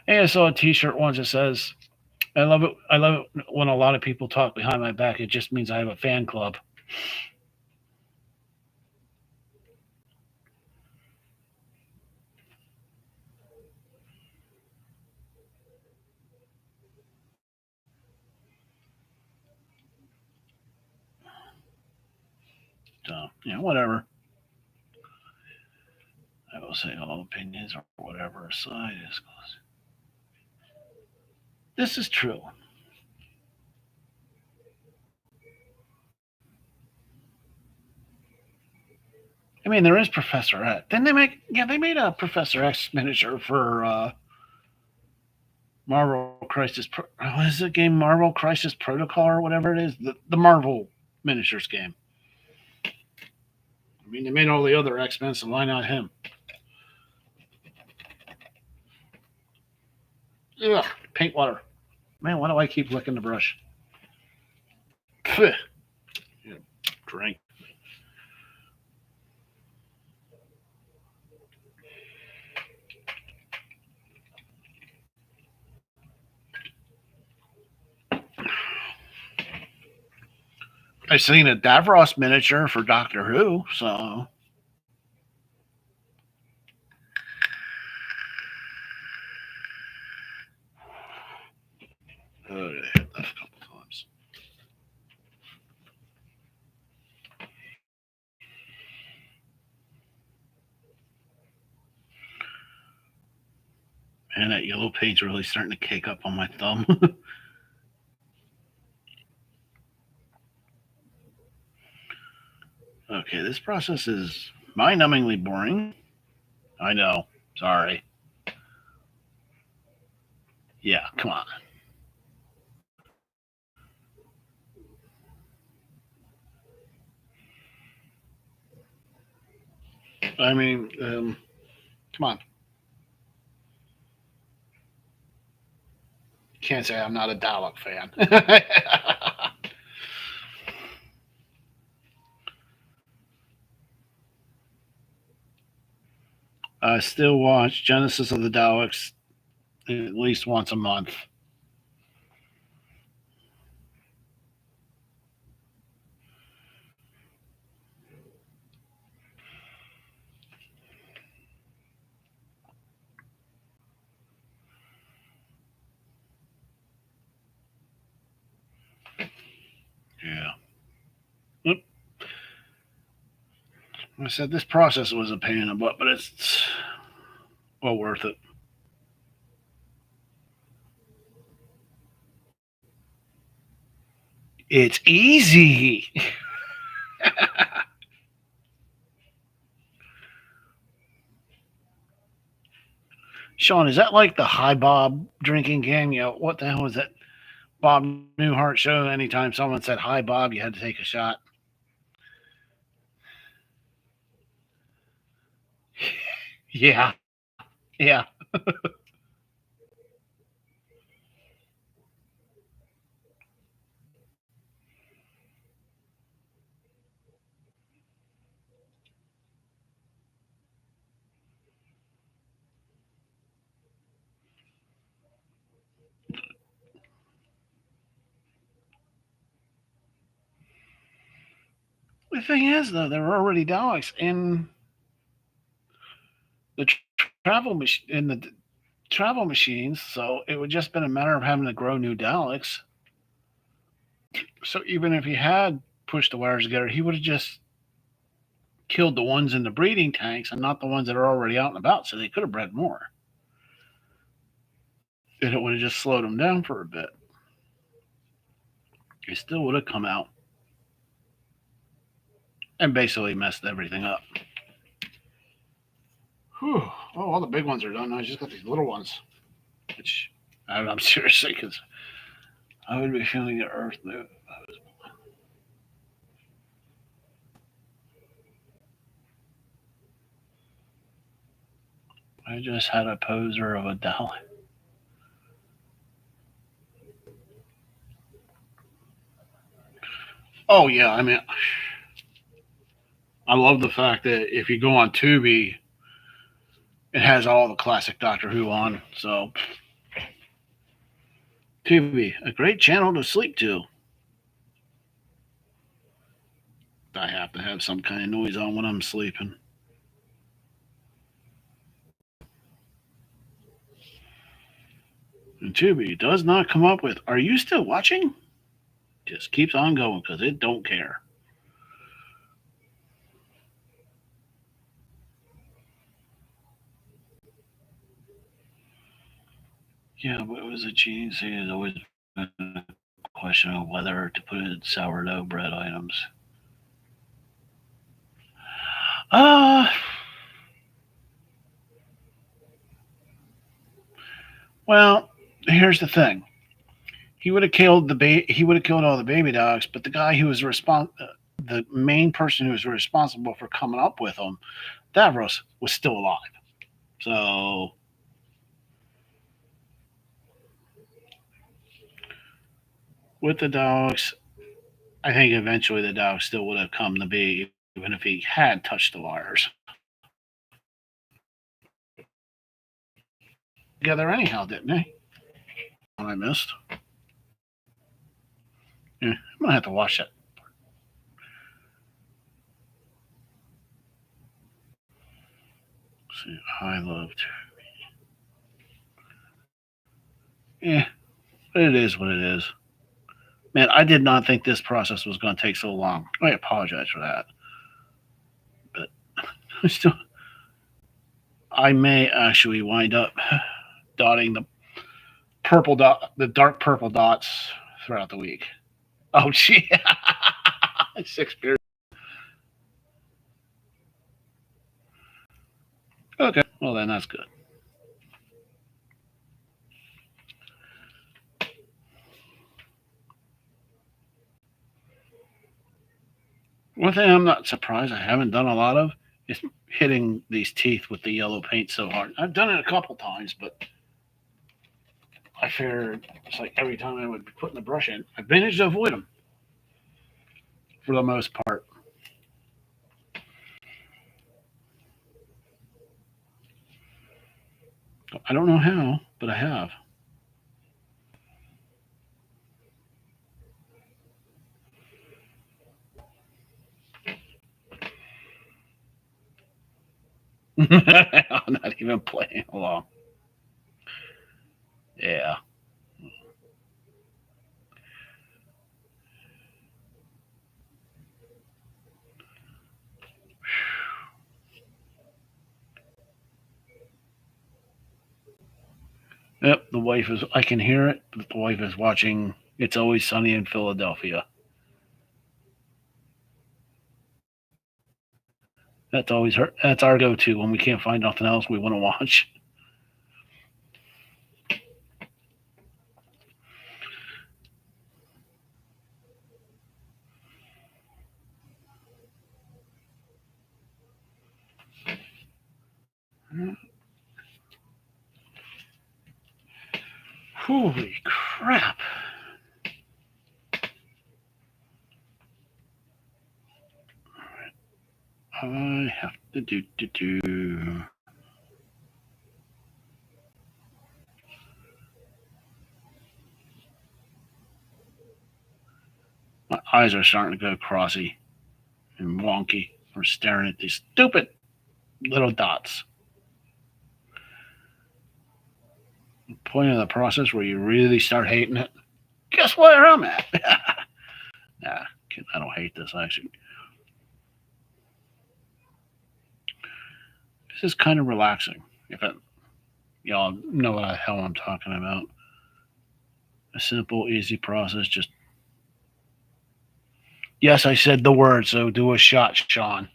Hey, I saw a T-shirt once that says, "I love it. I love it when a lot of people talk behind my back. It just means I have a fan club." So whatever. I will say all opinions or whatever aside is. This is true. I mean, there is Professor X. Didn't they make? Yeah, they made a Professor X miniature for Marvel Crisis. What is the game? Marvel Crisis Protocol or whatever it is. The Marvel miniatures game. I mean, they made all the other X Men, so why not him? Ugh, paint water. Man, why do I keep licking the brush? Pfft. Yeah, drink. I seen a Davros miniature for Doctor Who, so I hit that a couple times. Man, that yellow paint's really starting to cake up on my thumb. Okay, this process is mind-numbingly boring. I know. Sorry. Yeah, come on. I mean, come on. Can't say I'm not a Dalek fan. I still watch Genesis of the Daleks at least once a month. I said this process was a pain in the butt, but it's well worth it. It's easy. Sean, is that like the high Bob drinking game? You know, what the hell was that Bob Newhart show? Anytime someone said hi Bob, you had to take a shot. Yeah, yeah. The thing is, though, there were already dogs in the travel machines, so it would just been a matter of having to grow new Daleks. So even if he had pushed the wires together, he would have just killed the ones in the breeding tanks and not the ones that are already out and about. So they could have bred more, and it would have just slowed them down for a bit. They still would have come out and basically messed everything up. Whew. Oh, all the big ones are done. I just got these little ones, which I'm seriously because I would be feeling the earth move. I just had a poser of a Dalek. Oh yeah, I mean, I love the fact that if you go on Tubi, it has all the classic Doctor Who on. So Tubi, a great channel to sleep to. I have to have some kind of noise on when I'm sleeping. And Tubi does not come up with, "Are you still watching?" Just keeps on going because it don't care. Yeah, but it was a GNC has always been a question of whether to put in sourdough bread items. Uh, well, here's the thing. He would have killed all the baby dogs, but the guy who was the main person who was responsible for coming up with them, Davros, was still alive. So with the dogs, I think eventually the dog still would have come to be, even if he had touched the wires. Together anyhow, didn't he? I missed. Yeah, I'm gonna have to watch that. Let's see, I loved. Yeah, but it is what it is. Man, I did not think this process was going to take so long. I apologize for that, but still, I may actually wind up dotting the dark purple dots throughout the week. Oh, gee, 6 beers. Okay, well then that's good. One thing I'm not surprised I haven't done a lot of is hitting these teeth with the yellow paint so hard. I've done it a couple times, but I figured it's like every time I would be putting the brush in, I managed to avoid them for the most part. I don't know how, but I have. I'm not even playing along. Yeah. Yep, the wife is. I can hear it, but the wife is watching It's Always Sunny in Philadelphia. That's always her. That's our go-to when we can't find nothing else we want to watch. Holy crap! I have to do. My eyes are starting to go crossy and wonky. We're staring at these stupid little dots. The point of the process where you really start hating it. Guess where I'm at? Nah, I don't hate this actually. This is kind of relaxing. If it, y'all know what the hell I'm talking about. A simple, easy process. Just yes, I said the word. So do a shot, Sean.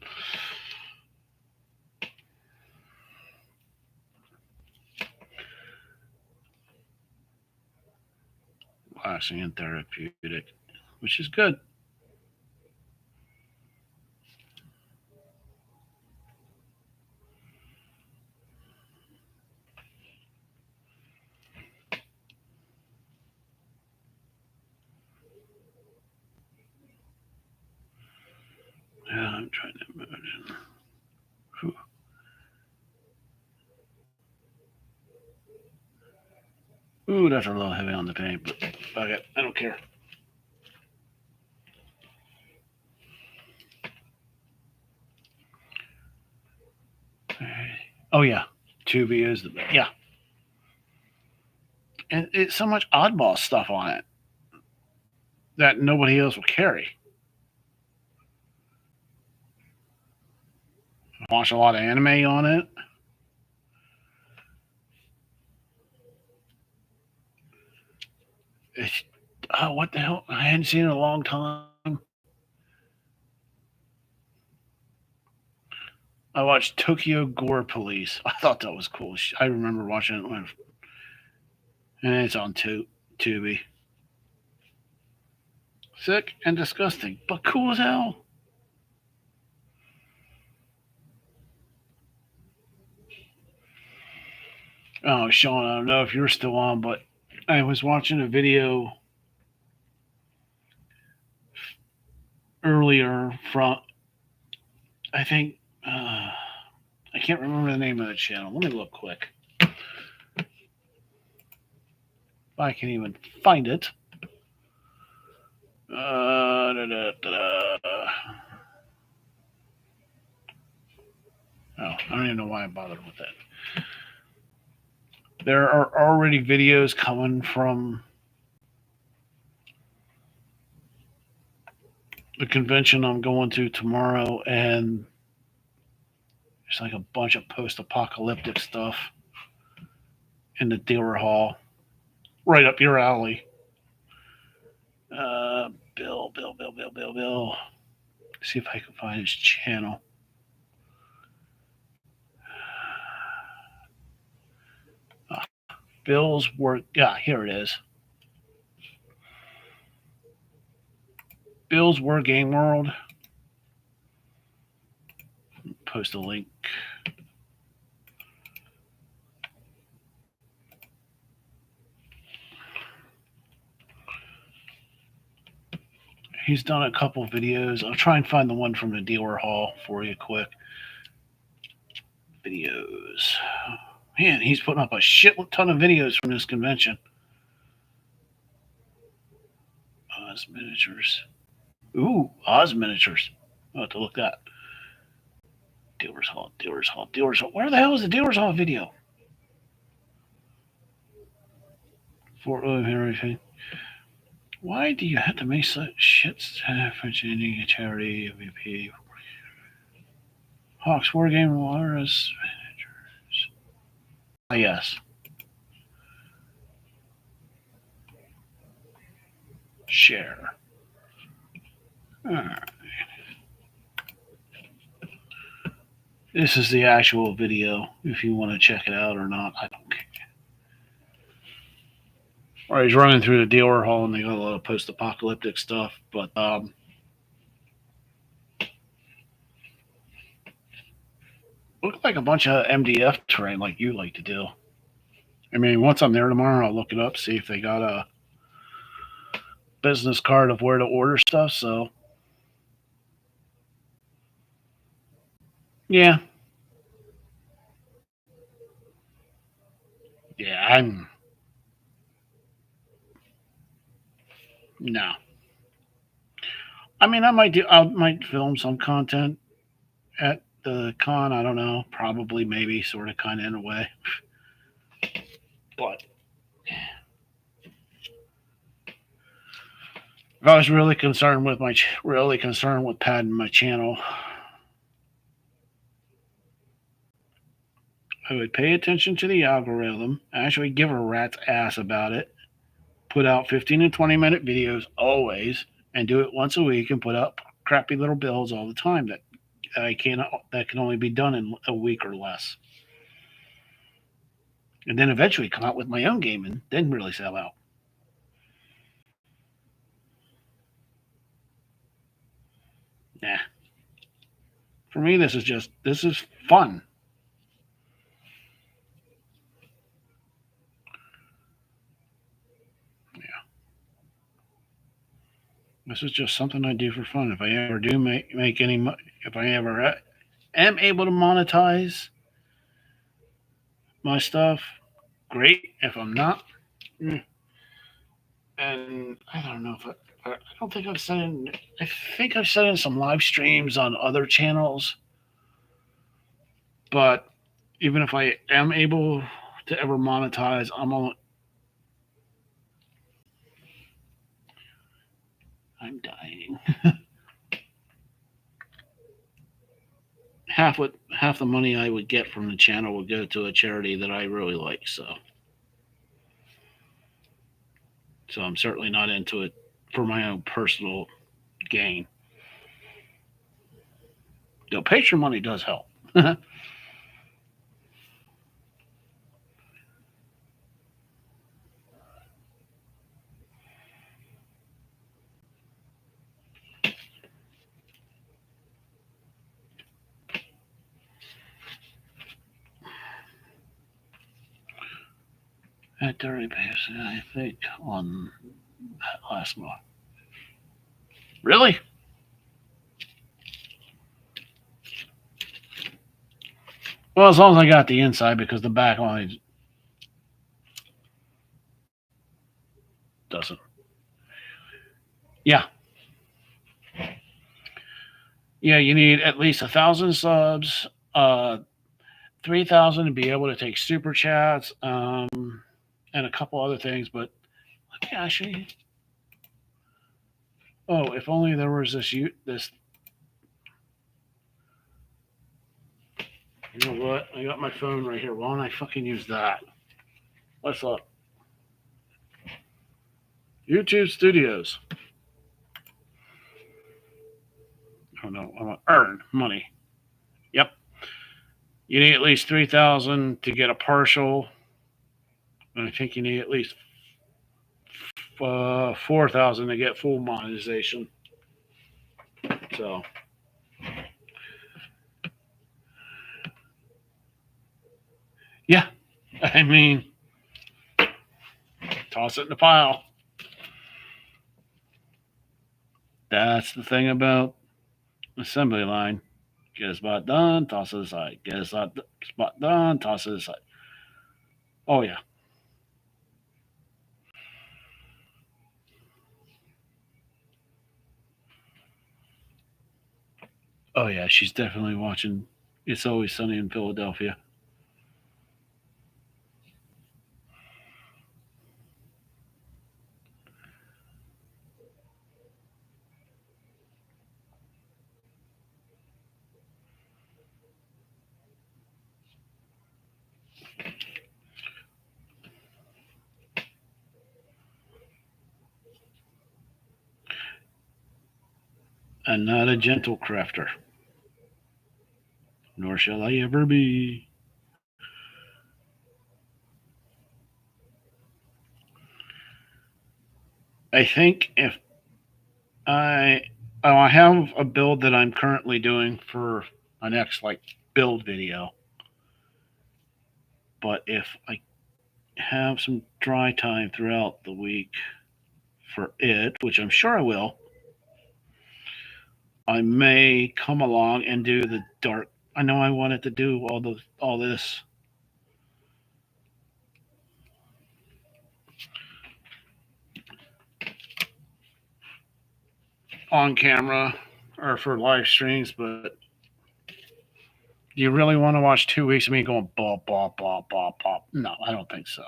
Relaxing and therapeutic, which is good. Yeah, I'm trying to imagine. Whew. Ooh, that's a little heavy on the paint, but fuck it. I don't care. Oh, yeah. Tubi is the best. Yeah. And it's so much oddball stuff on it that nobody else will carry. Watch a lot of anime on it. It's, oh, what the hell? I hadn't seen it in a long time. I watched Tokyo Gore Police. I thought that was cool. I remember watching it when, and it's on Tubi. Sick and disgusting, but cool as hell. Oh, Sean, I don't know if you're still on, but I was watching a video earlier from, I think, I can't remember the name of the channel. Let me look quick. If I can even find it. Da, da, da, da. Oh, I don't even know why I bothered with that. There are already videos coming from the convention I'm going to tomorrow, and there's like a bunch of post-apocalyptic stuff in the dealer hall, right up your alley. Bill. See if I can find his channel. Bill's work. Yeah, here it is. Bill's War Game World. Post a link. He's done a couple videos. I'll try and find the one from the dealer hall for you quick. Videos. Man, he's putting up a shit ton of videos from this convention. Oz Miniatures. Ooh, Oz Miniatures. I'll have to look that. Dealers Hall. Where the hell is the Dealers Hall video? Fort William Henry. Why do you have to make such shit French Indian charity MVP? Hawks Wargame Walrus Managers. Ah, yes. Share. All right. This is the actual video. If you want to check it out or not, I don't care. Or he's running through the dealer hall and they got a lot of post-apocalyptic stuff, but look like a bunch of MDF terrain like you like to do. I mean, once I'm there tomorrow, I'll look it up, see if they got a business card of where to order stuff. So, yeah, yeah, I'm no. I mean, I might film some content at the con. I don't know, probably, maybe, sort of, kind of in a way. But if I was really concerned with padding my channel, I would pay attention to the algorithm, actually give a rat's ass about it, put out 15 and 20-minute videos always, and do it once a week, and put up crappy little builds all the time that can only be done in a week or less. And then eventually come out with my own game and then really sell out. Nah. For me, this is fun. Yeah. This is just something I do for fun. If I ever do make any, if I ever am able to monetize my stuff, great. If I'm not, and I don't know if I don't think I've said in. I think I've said in some live streams on other channels, but even if I am able to ever monetize, I'm dying. Half the money I would get from the channel would go to a charity that I really like. So I'm certainly not into it for my own personal gain. Though Patreon money does help. At Dirty Base, I think on that last month. Really? Well, as long as I got the inside, because the back only doesn't. Yeah. Yeah, you need at least 1,000 subs, 3,000 to be able to take super chats, and a couple other things. But actually, oh, if only there was this. You know what? I got my phone right here. Why don't I fucking use that? What's up? YouTube Studios. Oh no, I want to earn money. Yep. You need at least 3,000 to get a partial. And I think you need at least 4,000 to get full monetization. So, yeah. I mean, toss it in the pile. That's the thing about assembly line. Get a spot done, toss it aside. Get a spot done, toss it aside. Oh, yeah. Oh, yeah. She's definitely watching It's Always Sunny in Philadelphia. and not a gentle crafter, nor shall I ever be. I think if I I have a build that I'm currently doing for my next like build video, but if I have some dry time throughout the week for it, which I'm sure I will, I may come along and do the dark. I know I wanted to do all this on camera or for live streams, but do you really want to watch 2 weeks of me going bop bop bop bop bop? No, I don't think so.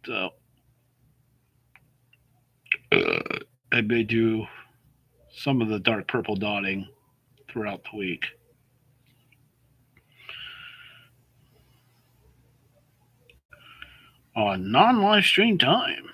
So I may do some of the dark purple dotting throughout the week. On non live stream time.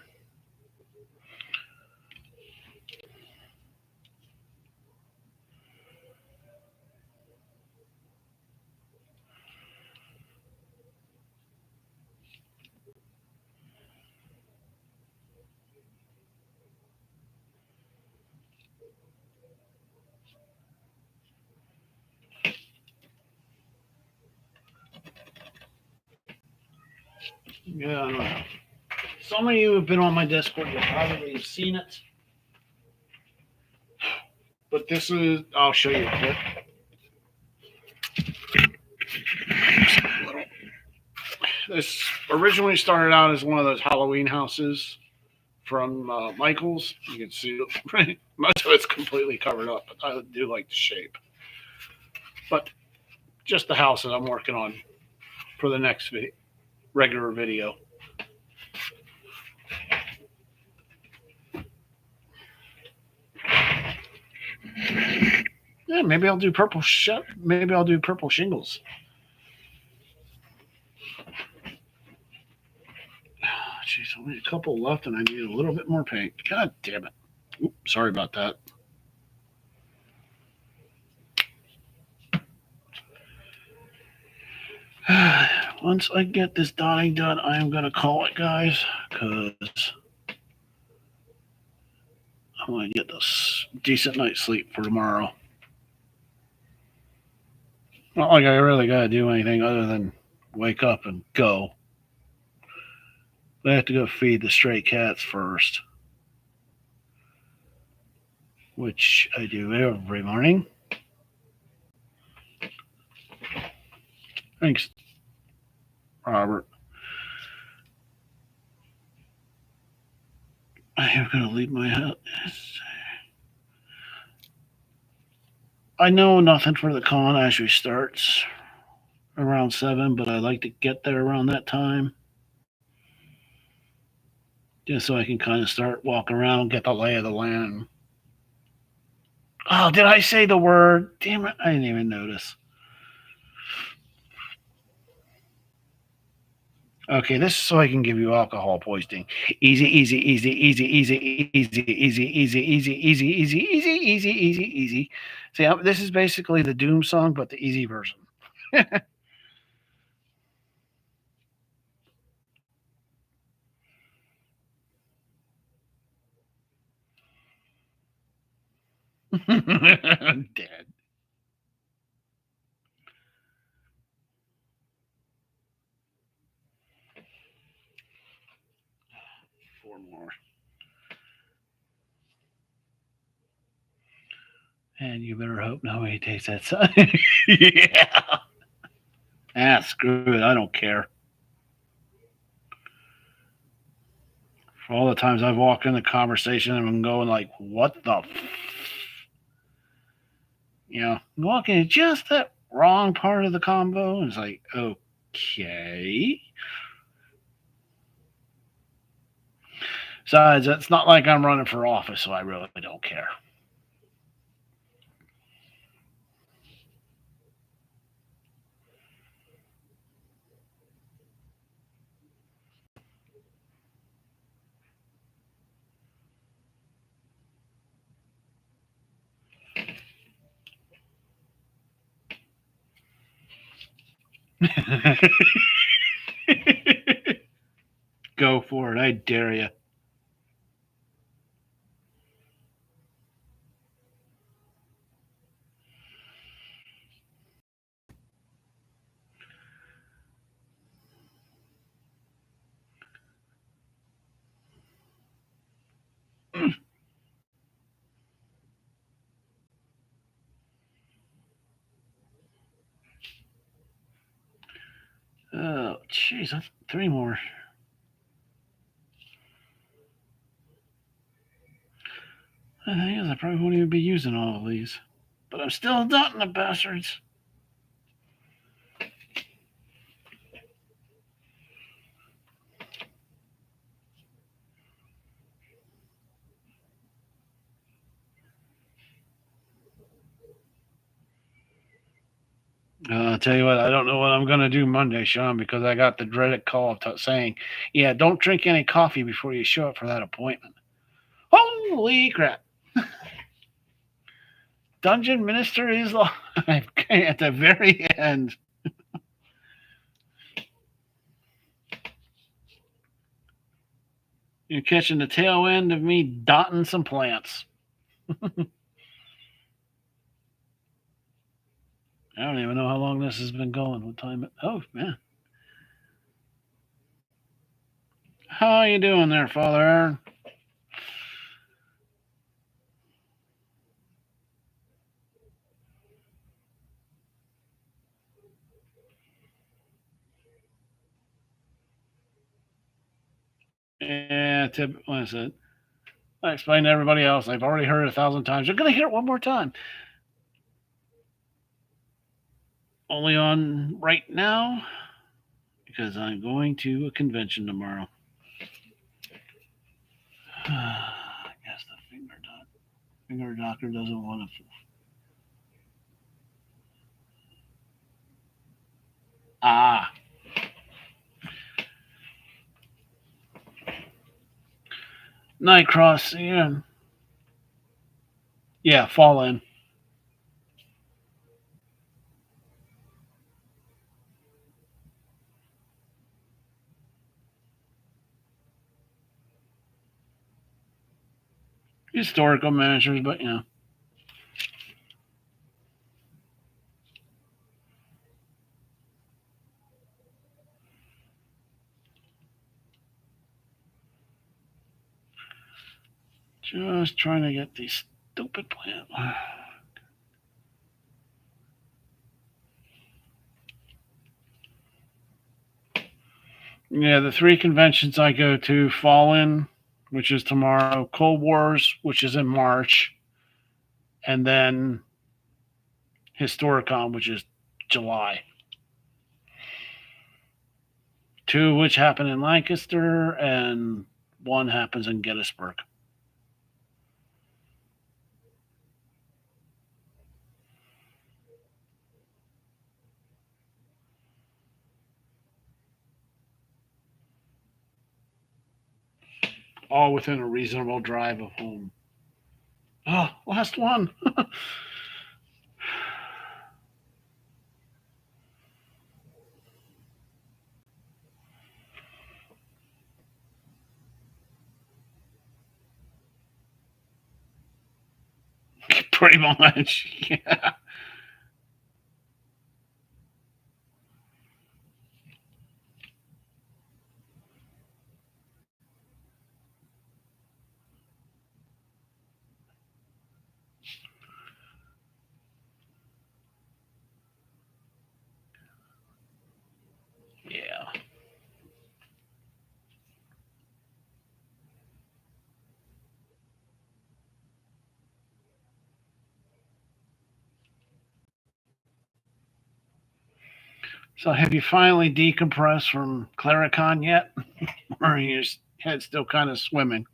Yeah, I don't know. Some of you have been on my Discord, you probably have seen it. But this is, I'll show you a clip. This originally started out as one of those Halloween houses from Michael's. You can see it. Most of it's completely covered up, but I do like the shape. But just the house that I'm working on for the next regular video. Yeah, maybe I'll do purple. Maybe I'll do purple shingles. Jeez, only a couple left, and I need a little bit more paint. God damn it! Oops, sorry about that. Once I get this dotting done, I am gonna call it, guys, because I want to get this decent night's sleep for tomorrow. Not like I really gotta do anything other than wake up and go. I have to go feed the stray cats first, which I do every morning. Thanks, Robert. I am going to leave my house. I know nothing for the con actually starts around 7, but I like to get there around that time. Just so I can kind of start walking around, get the lay of the land. Oh, did I say the word? Damn it, I didn't even notice. Okay, this is so I can give you alcohol poisoning. Easy, easy, easy, easy, easy, easy, easy, easy, easy, easy, easy, easy, easy, easy, easy. See, this is basically the Doom song, but the easy version. Dead. 4 more. And you better hope nobody takes that side. Yeah. Ah, screw it. I don't care. For all the times I've walked in the conversation and I'm going like, what the walking just that wrong part of the combo. And it's like, okay. Besides, it's not like I'm running for office, so I really don't care. Go for it. I dare you. Oh, jeez. That's 3 more. The thing is, I probably won't even be using all of these. But I'm still dotting the bastards. I'll tell you what, I don't know what I'm going to do Monday, Sean, because I got the dreaded call saying, yeah, don't drink any coffee before you show up for that appointment. Holy crap. Dungeon Minister is live at the very end. You're catching the tail end of me dotting some plants. I don't even know how long this has been going. What time? Oh, man. How you doing there, Father Aaron? Yeah, what is it? I explained to everybody else. I've already heard it 1,000 times. You're going to hear it one more time. Only on right now because I'm going to a convention tomorrow. I guess the finger doctor doesn't want to. Ah. Nightcross, yeah. Yeah, fall in. Historical managers, but yeah. Just trying to get these stupid plants. Yeah, the 3 conventions I go to: Fallen, which is tomorrow; Cold Wars, which is in March; and then Historicon, which is July. 2 which happen in Lancaster, and 1 happens in Gettysburg. All within a reasonable drive of home. Oh, last one. Pretty much. Yeah. Yeah. So, have you finally decompressed from Claricon yet? Or are your head still kind of swimming?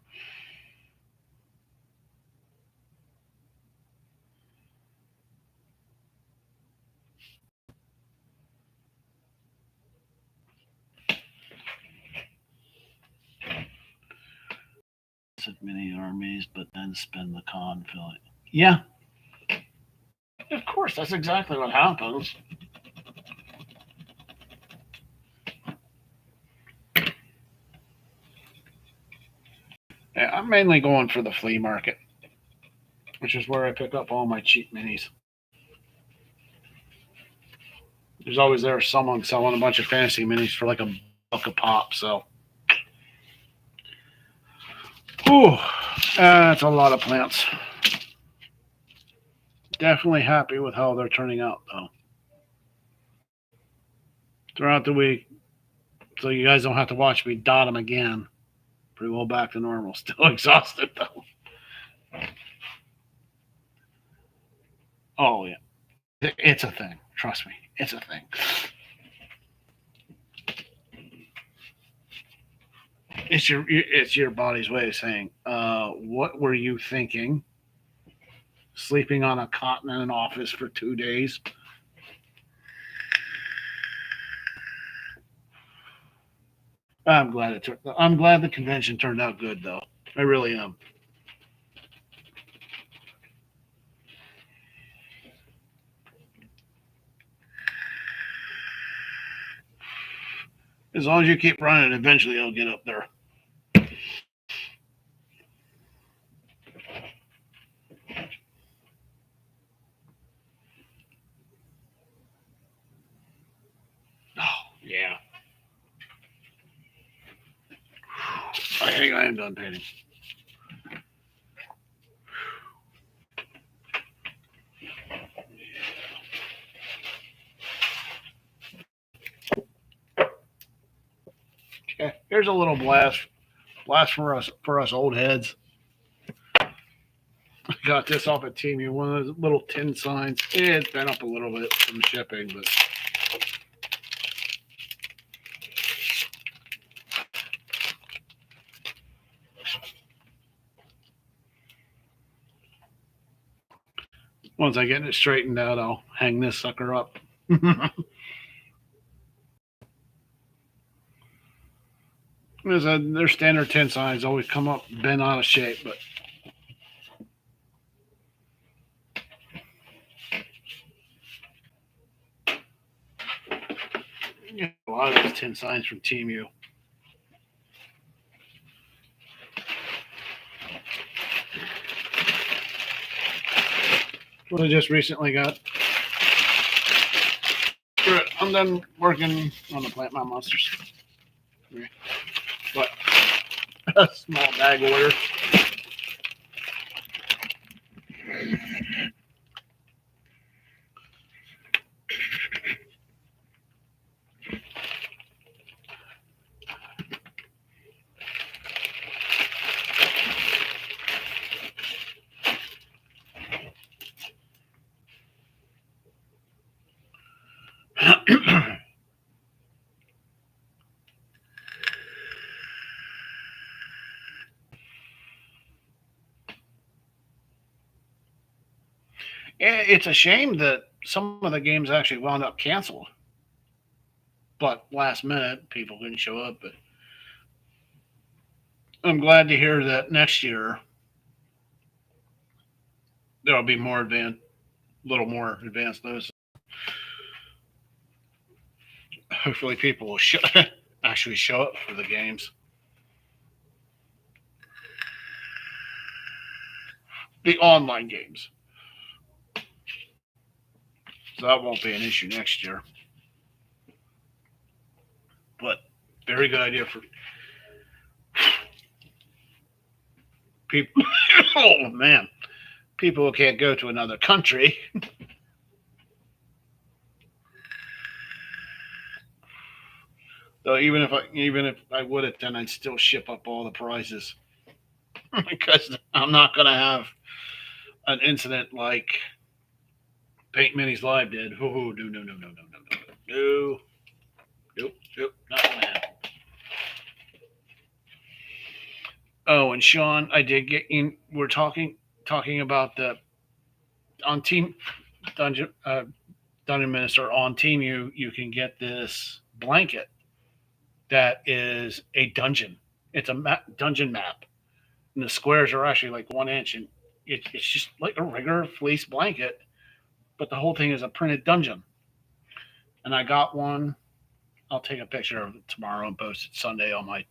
Mini armies, but then spend the con filling. Yeah, of course, that's exactly what happens. Yeah, I'm mainly going for the flea market, which is where I pick up all my cheap minis. There's always there someone selling a bunch of fantasy minis for like $1 a pop. So, whew, that's a lot of plants. Definitely happy with how they're turning out though. Throughout the week, so you guys don't have to watch me dot them again. Pretty well back to normal. Still exhausted though. Oh yeah, it's a thing. Trust me, it's a thing. It's your body's way of saying, what were you thinking? Sleeping on a cot in an office for 2 days. I'm glad the convention turned out good though. I really am. As long as you keep running, eventually it'll get up there. Oh yeah. I think I am done painting. Okay. Here's a little blast for us old heads. I got this off of Team. One of those little tin signs. It's been up a little bit from shipping, but once I get it straightened out, I'll hang this sucker up. Their standard tin signs always come up bent out of shape, but a lot of those tin signs from Team U. What I just recently got. I'm done working on the Plant Mound Monsters. But a small bag order. It's a shame that some of the games actually wound up canceled. But last minute, people couldn't show up. But I'm glad to hear that next year there'll be more advanced, little more advanced notice. Hopefully, people will actually show up for the games. The online games. So that won't be an issue next year. But very good idea for people. Oh man, people who can't go to another country. Though even if I would attend, I'd still ship up all the prizes because I'm not going to have an incident like Paint Minis Live did. Oh no no no no no no no no nope nope not gonna happen. Oh, and Sean, I did get in. We're talking about the on Team Dungeon Dungeon Minister on Team U. You can get this blanket that is a dungeon. It's a dungeon map, and the squares are actually like 1 inch, and it's just like a regular fleece blanket, but the whole thing is a printed dungeon. And I got one. I'll take a picture of it tomorrow and post it Sunday on my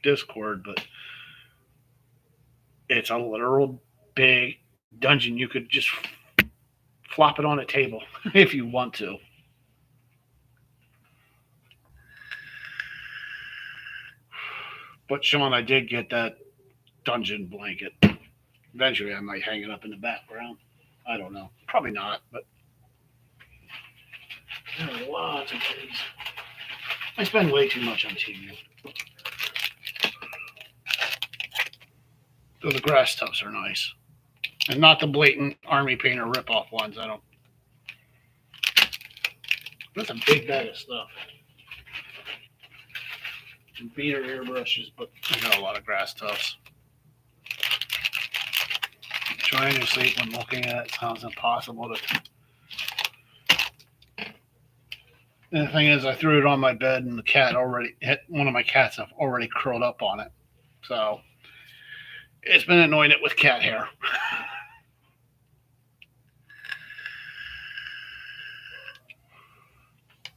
Discord. But It's a literal big dungeon. You could just flop it on a table if you want to. But Sean, I did get that dungeon blanket. Eventually, I might hang it up in the background. I don't know. Probably not, but there are lots of things. I spend way too much on TV. So the grass tufts are nice. And not the blatant army painter rip-off ones. I don't. That's a big bag of stuff. And beater airbrushes, but I got a lot of grass tufts. Trying to sleep when looking at it sounds impossible to. And the thing is, I threw it on my bed, and the cat already hit one of my cats have already curled up on it. So it's been anointed with cat hair.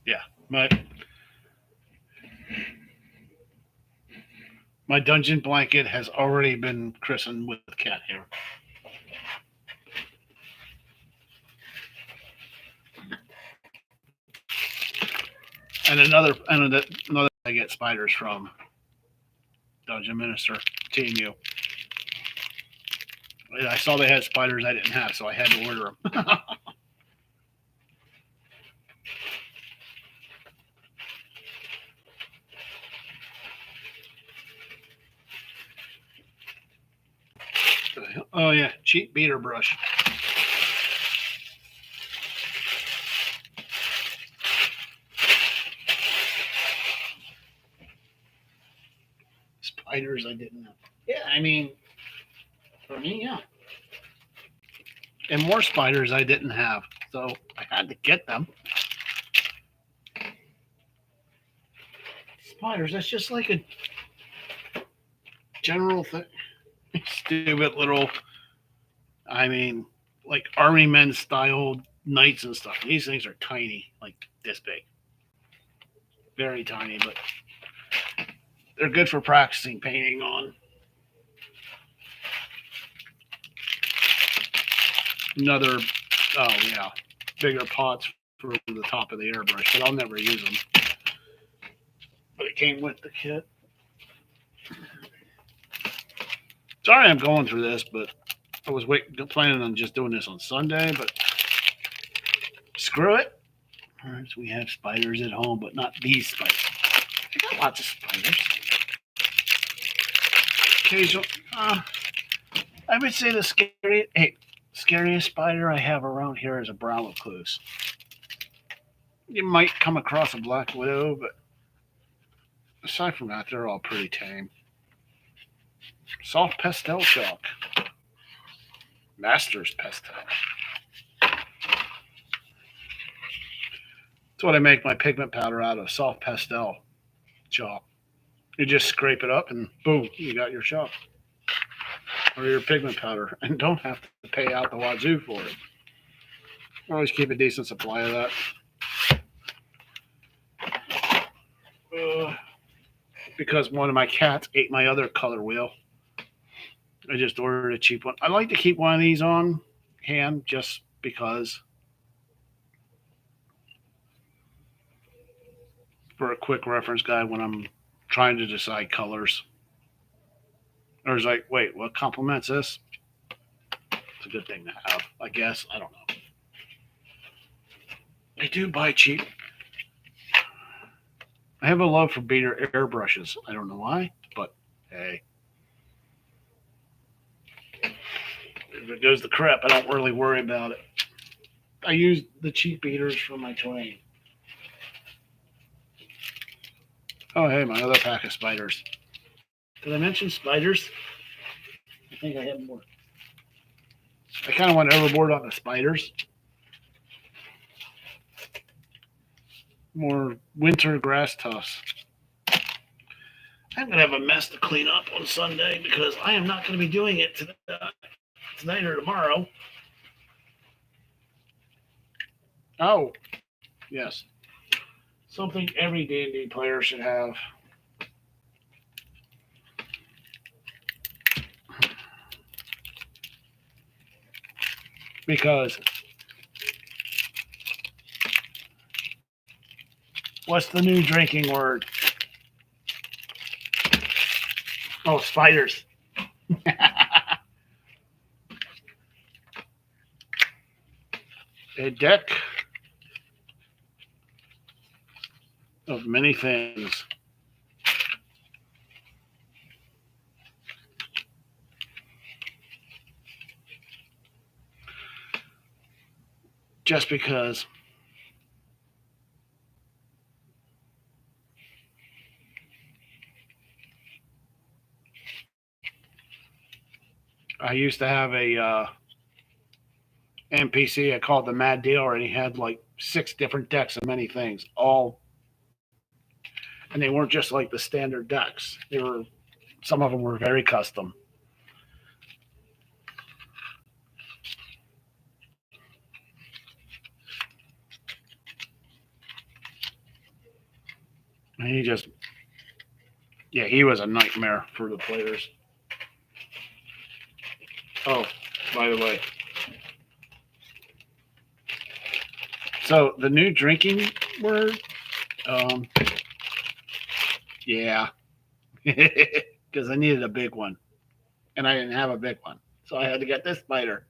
Yeah, my dungeon blanket has already been christened with cat hair. And another I get spiders from Dungeon Minister TMU. I saw they had spiders I didn't have, so I had to order them. Oh yeah, cheap beater brush. Spiders I didn't have. Yeah, I mean, for me, yeah. And more spiders I didn't have, so I had to get them. Spiders, that's just like a general thing. Stupid little, I mean, like army men style knights and stuff. These things are tiny, like this big. Very tiny, but they're good for practicing painting on. Another, oh yeah, bigger pots for the top of the airbrush, but I'll never use them. But it came with the kit. Sorry I'm going through this, but I was planning on just doing this on Sunday, but screw it. All right, so we have spiders at home, but not these spiders. I got lots of spiders. Occasional. I would say the scariest spider I have around here is a brown recluse. You might come across a black widow, but aside from that, they're all pretty tame. Soft pastel chalk. Master's pastel. That's what I make my pigment powder out of, soft pastel chalk. You just scrape it up and boom, you got your chalk. Or your pigment powder, and don't have to pay out the wazoo for it. Always keep a decent supply of that. Because one of my cats ate my other color wheel. I just ordered a cheap one. I like to keep one of these on hand just because. For a quick reference guide when I'm trying to decide colors. Or it's like, wait, what complements this? It's a good thing to have, I guess. I don't know. I do buy cheap. I have a love for beater airbrushes. I don't know why, but hey. If it goes to crap, I don't really worry about it. I use the cheap beaters for my terrain. Oh, hey, my other pack of spiders. Did I mention spiders? I think I have more. I kind of went overboard on the spiders. More winter grass tufts. I'm going to have a mess to clean up on Sunday because I am not going to be doing it tonight or tomorrow. Oh, yes. Something every D&D player should have. because what's the new drinking word? Oh, spiders. A deck of many things. Just because I used to have a NPC I called the Mad Dealer, and he had like 6 different decks of many things, all, and they weren't just like the standard decks. They were, some of them were very custom. And he just, yeah, he was a nightmare for the players. Oh, by the way, so the new drinking word, yeah, because I needed a big one, and I didn't have a big one, so I had to get this spider.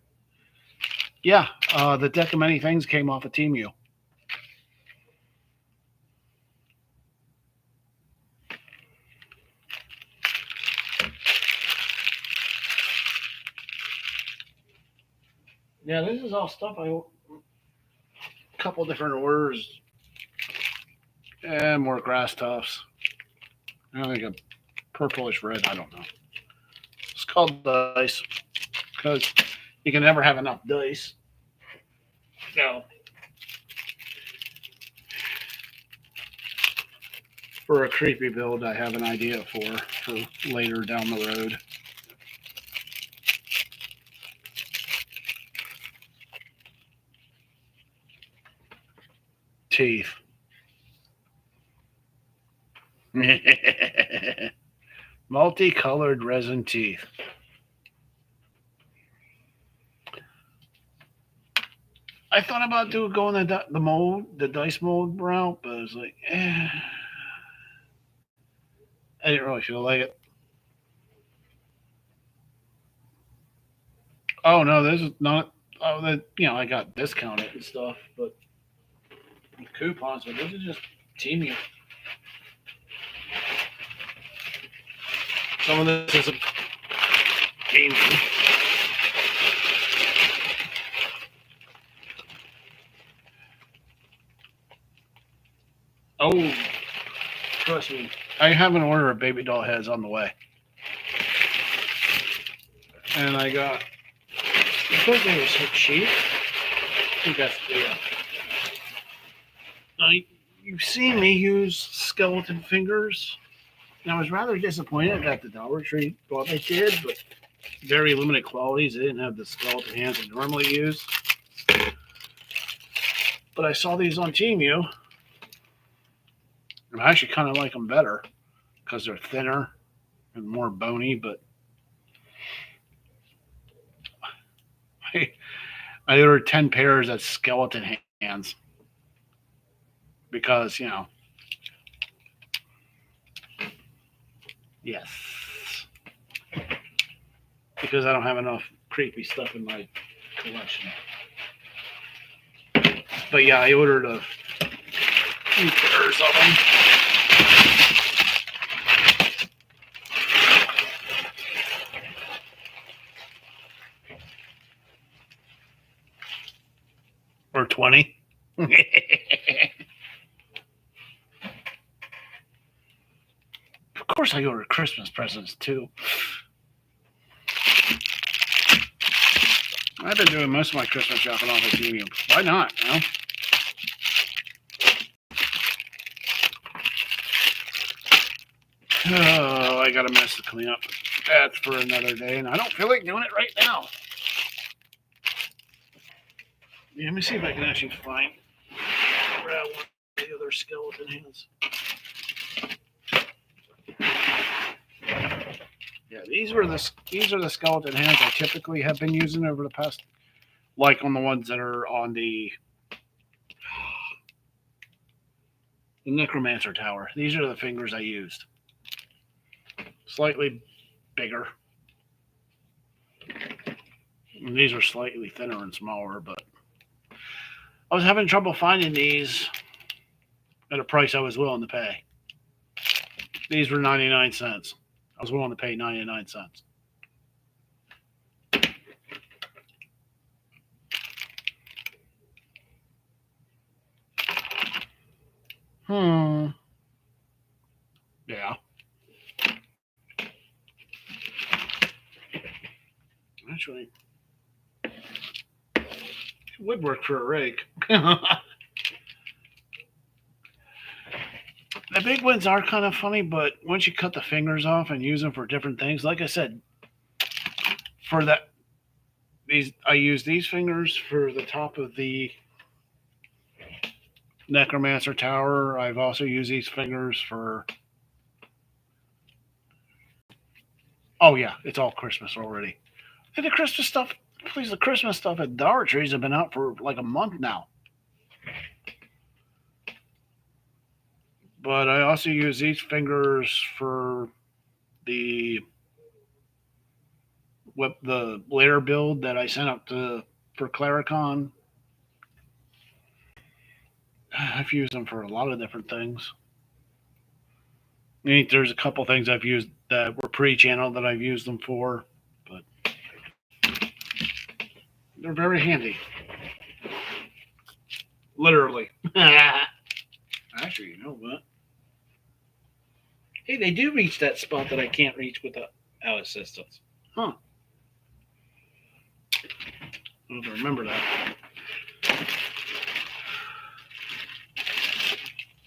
Yeah, the deck of many things came off of Temu. Yeah, this is all stuff a couple different orders, and more grass tufts. I think a purplish red. I don't know. It's called dice because you can never have enough dice. So for a creepy build, I have an idea for later down the road. Teeth. Multicolored resin teeth. I thought about going the dice mold route, but I was like, I didn't really feel like it. Oh no, this is not. Oh, I got discounted and stuff, but coupons. But this is just Temu. Some of this is a gaming. Oh, trust me, I have an order of baby doll heads on the way, and I got. Because they were so cheap, I think that's the. You've seen me use skeleton fingers, and I was rather disappointed that the Dollar Tree thought they did, but very limited qualities. They didn't have the skeleton hands I normally use. But I saw these on Temu, and I actually kind of like them better because they're thinner and more bony. But I ordered 10 pairs of skeleton hands because, yes, because I don't have enough creepy stuff in my collection. But yeah, I ordered a few pairs of them. Or 20. Of course, I ordered Christmas presents too. I've been doing most of my Christmas shopping off of Temu. Why not? Oh, I got a mess to clean up. That's for another day, and I don't feel like doing it right now. Yeah, let me see if I can actually find grab one of the other skeleton hands. Yeah, these are the skeleton hands I typically have been using over the past like on the ones that are on the Necromancer Tower. These are the fingers I used. Slightly bigger. And these are slightly thinner and smaller, but I was having trouble finding these at a price I was willing to pay. These were 99 cents. I was willing to pay 99 cents. Hmm. Yeah. Actually, it would work for a rake. The big ones are kind of funny, but once you cut the fingers off and use them for different things, like I said, for that, I use these fingers for the top of the Necromancer Tower. I've also used these fingers for. Oh yeah, it's all Christmas already. And the Christmas stuff, please, the Christmas stuff at Dollar Trees have been out for like a month now. But I also use these fingers for the the layer build that I sent up to for Claricon. I've used them for a lot of different things. I mean, there's a couple things I've used that were pre-channel that I've used them for, but they're very handy. Literally. Actually, you know what? Hey, they do reach that spot that I can't reach without assistance. Huh. I have to remember that.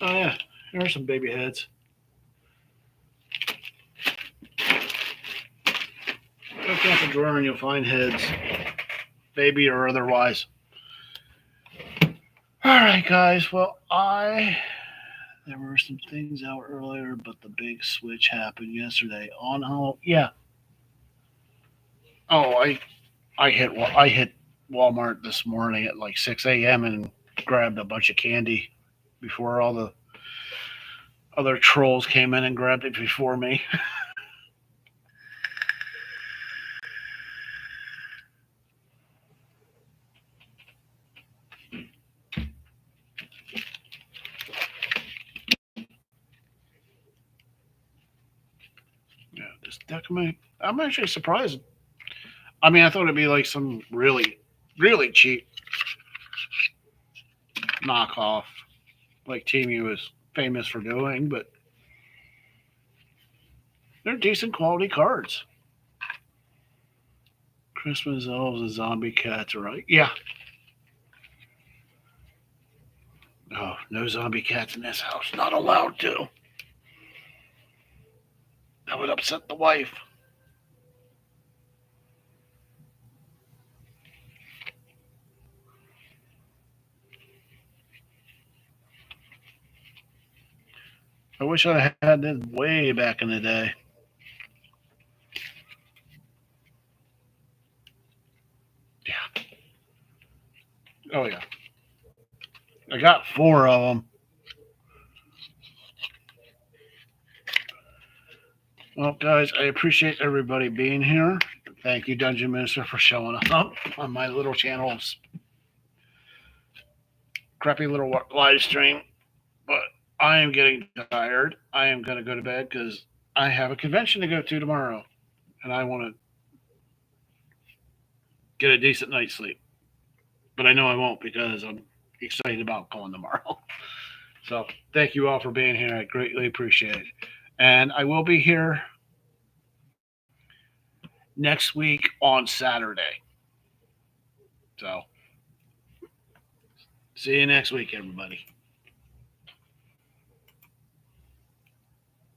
Oh yeah, there are some baby heads. Look out the drawer and you'll find heads, baby or otherwise. All right, guys. Well, there were some things out earlier, but the big switch happened yesterday on yeah. Oh, I hit Walmart this morning at like 6 a.m. and grabbed a bunch of candy before all the other trolls came in and grabbed it before me. Yeah, this deck, I'm actually surprised. I mean, I thought it'd be like some really, really cheap knockoff, like Team U is famous for doing, but they're decent quality cards. Christmas elves and zombie cats, right? Yeah. Oh, no zombie cats in this house. Not allowed to. That would upset the wife. I wish I had this way back in the day. Yeah. Oh, yeah. I got 4 of them. Well, guys, I appreciate everybody being here. Thank you, Dungeon Minister, for showing up on my little channel's crappy little live stream. But I am getting tired. I am going to go to bed because I have a convention to go to tomorrow, and I want to get a decent night's sleep. But I know I won't because I'm excited about going tomorrow. So thank you all for being here. I greatly appreciate it. And I will be here next week on Saturday. So see you next week, everybody.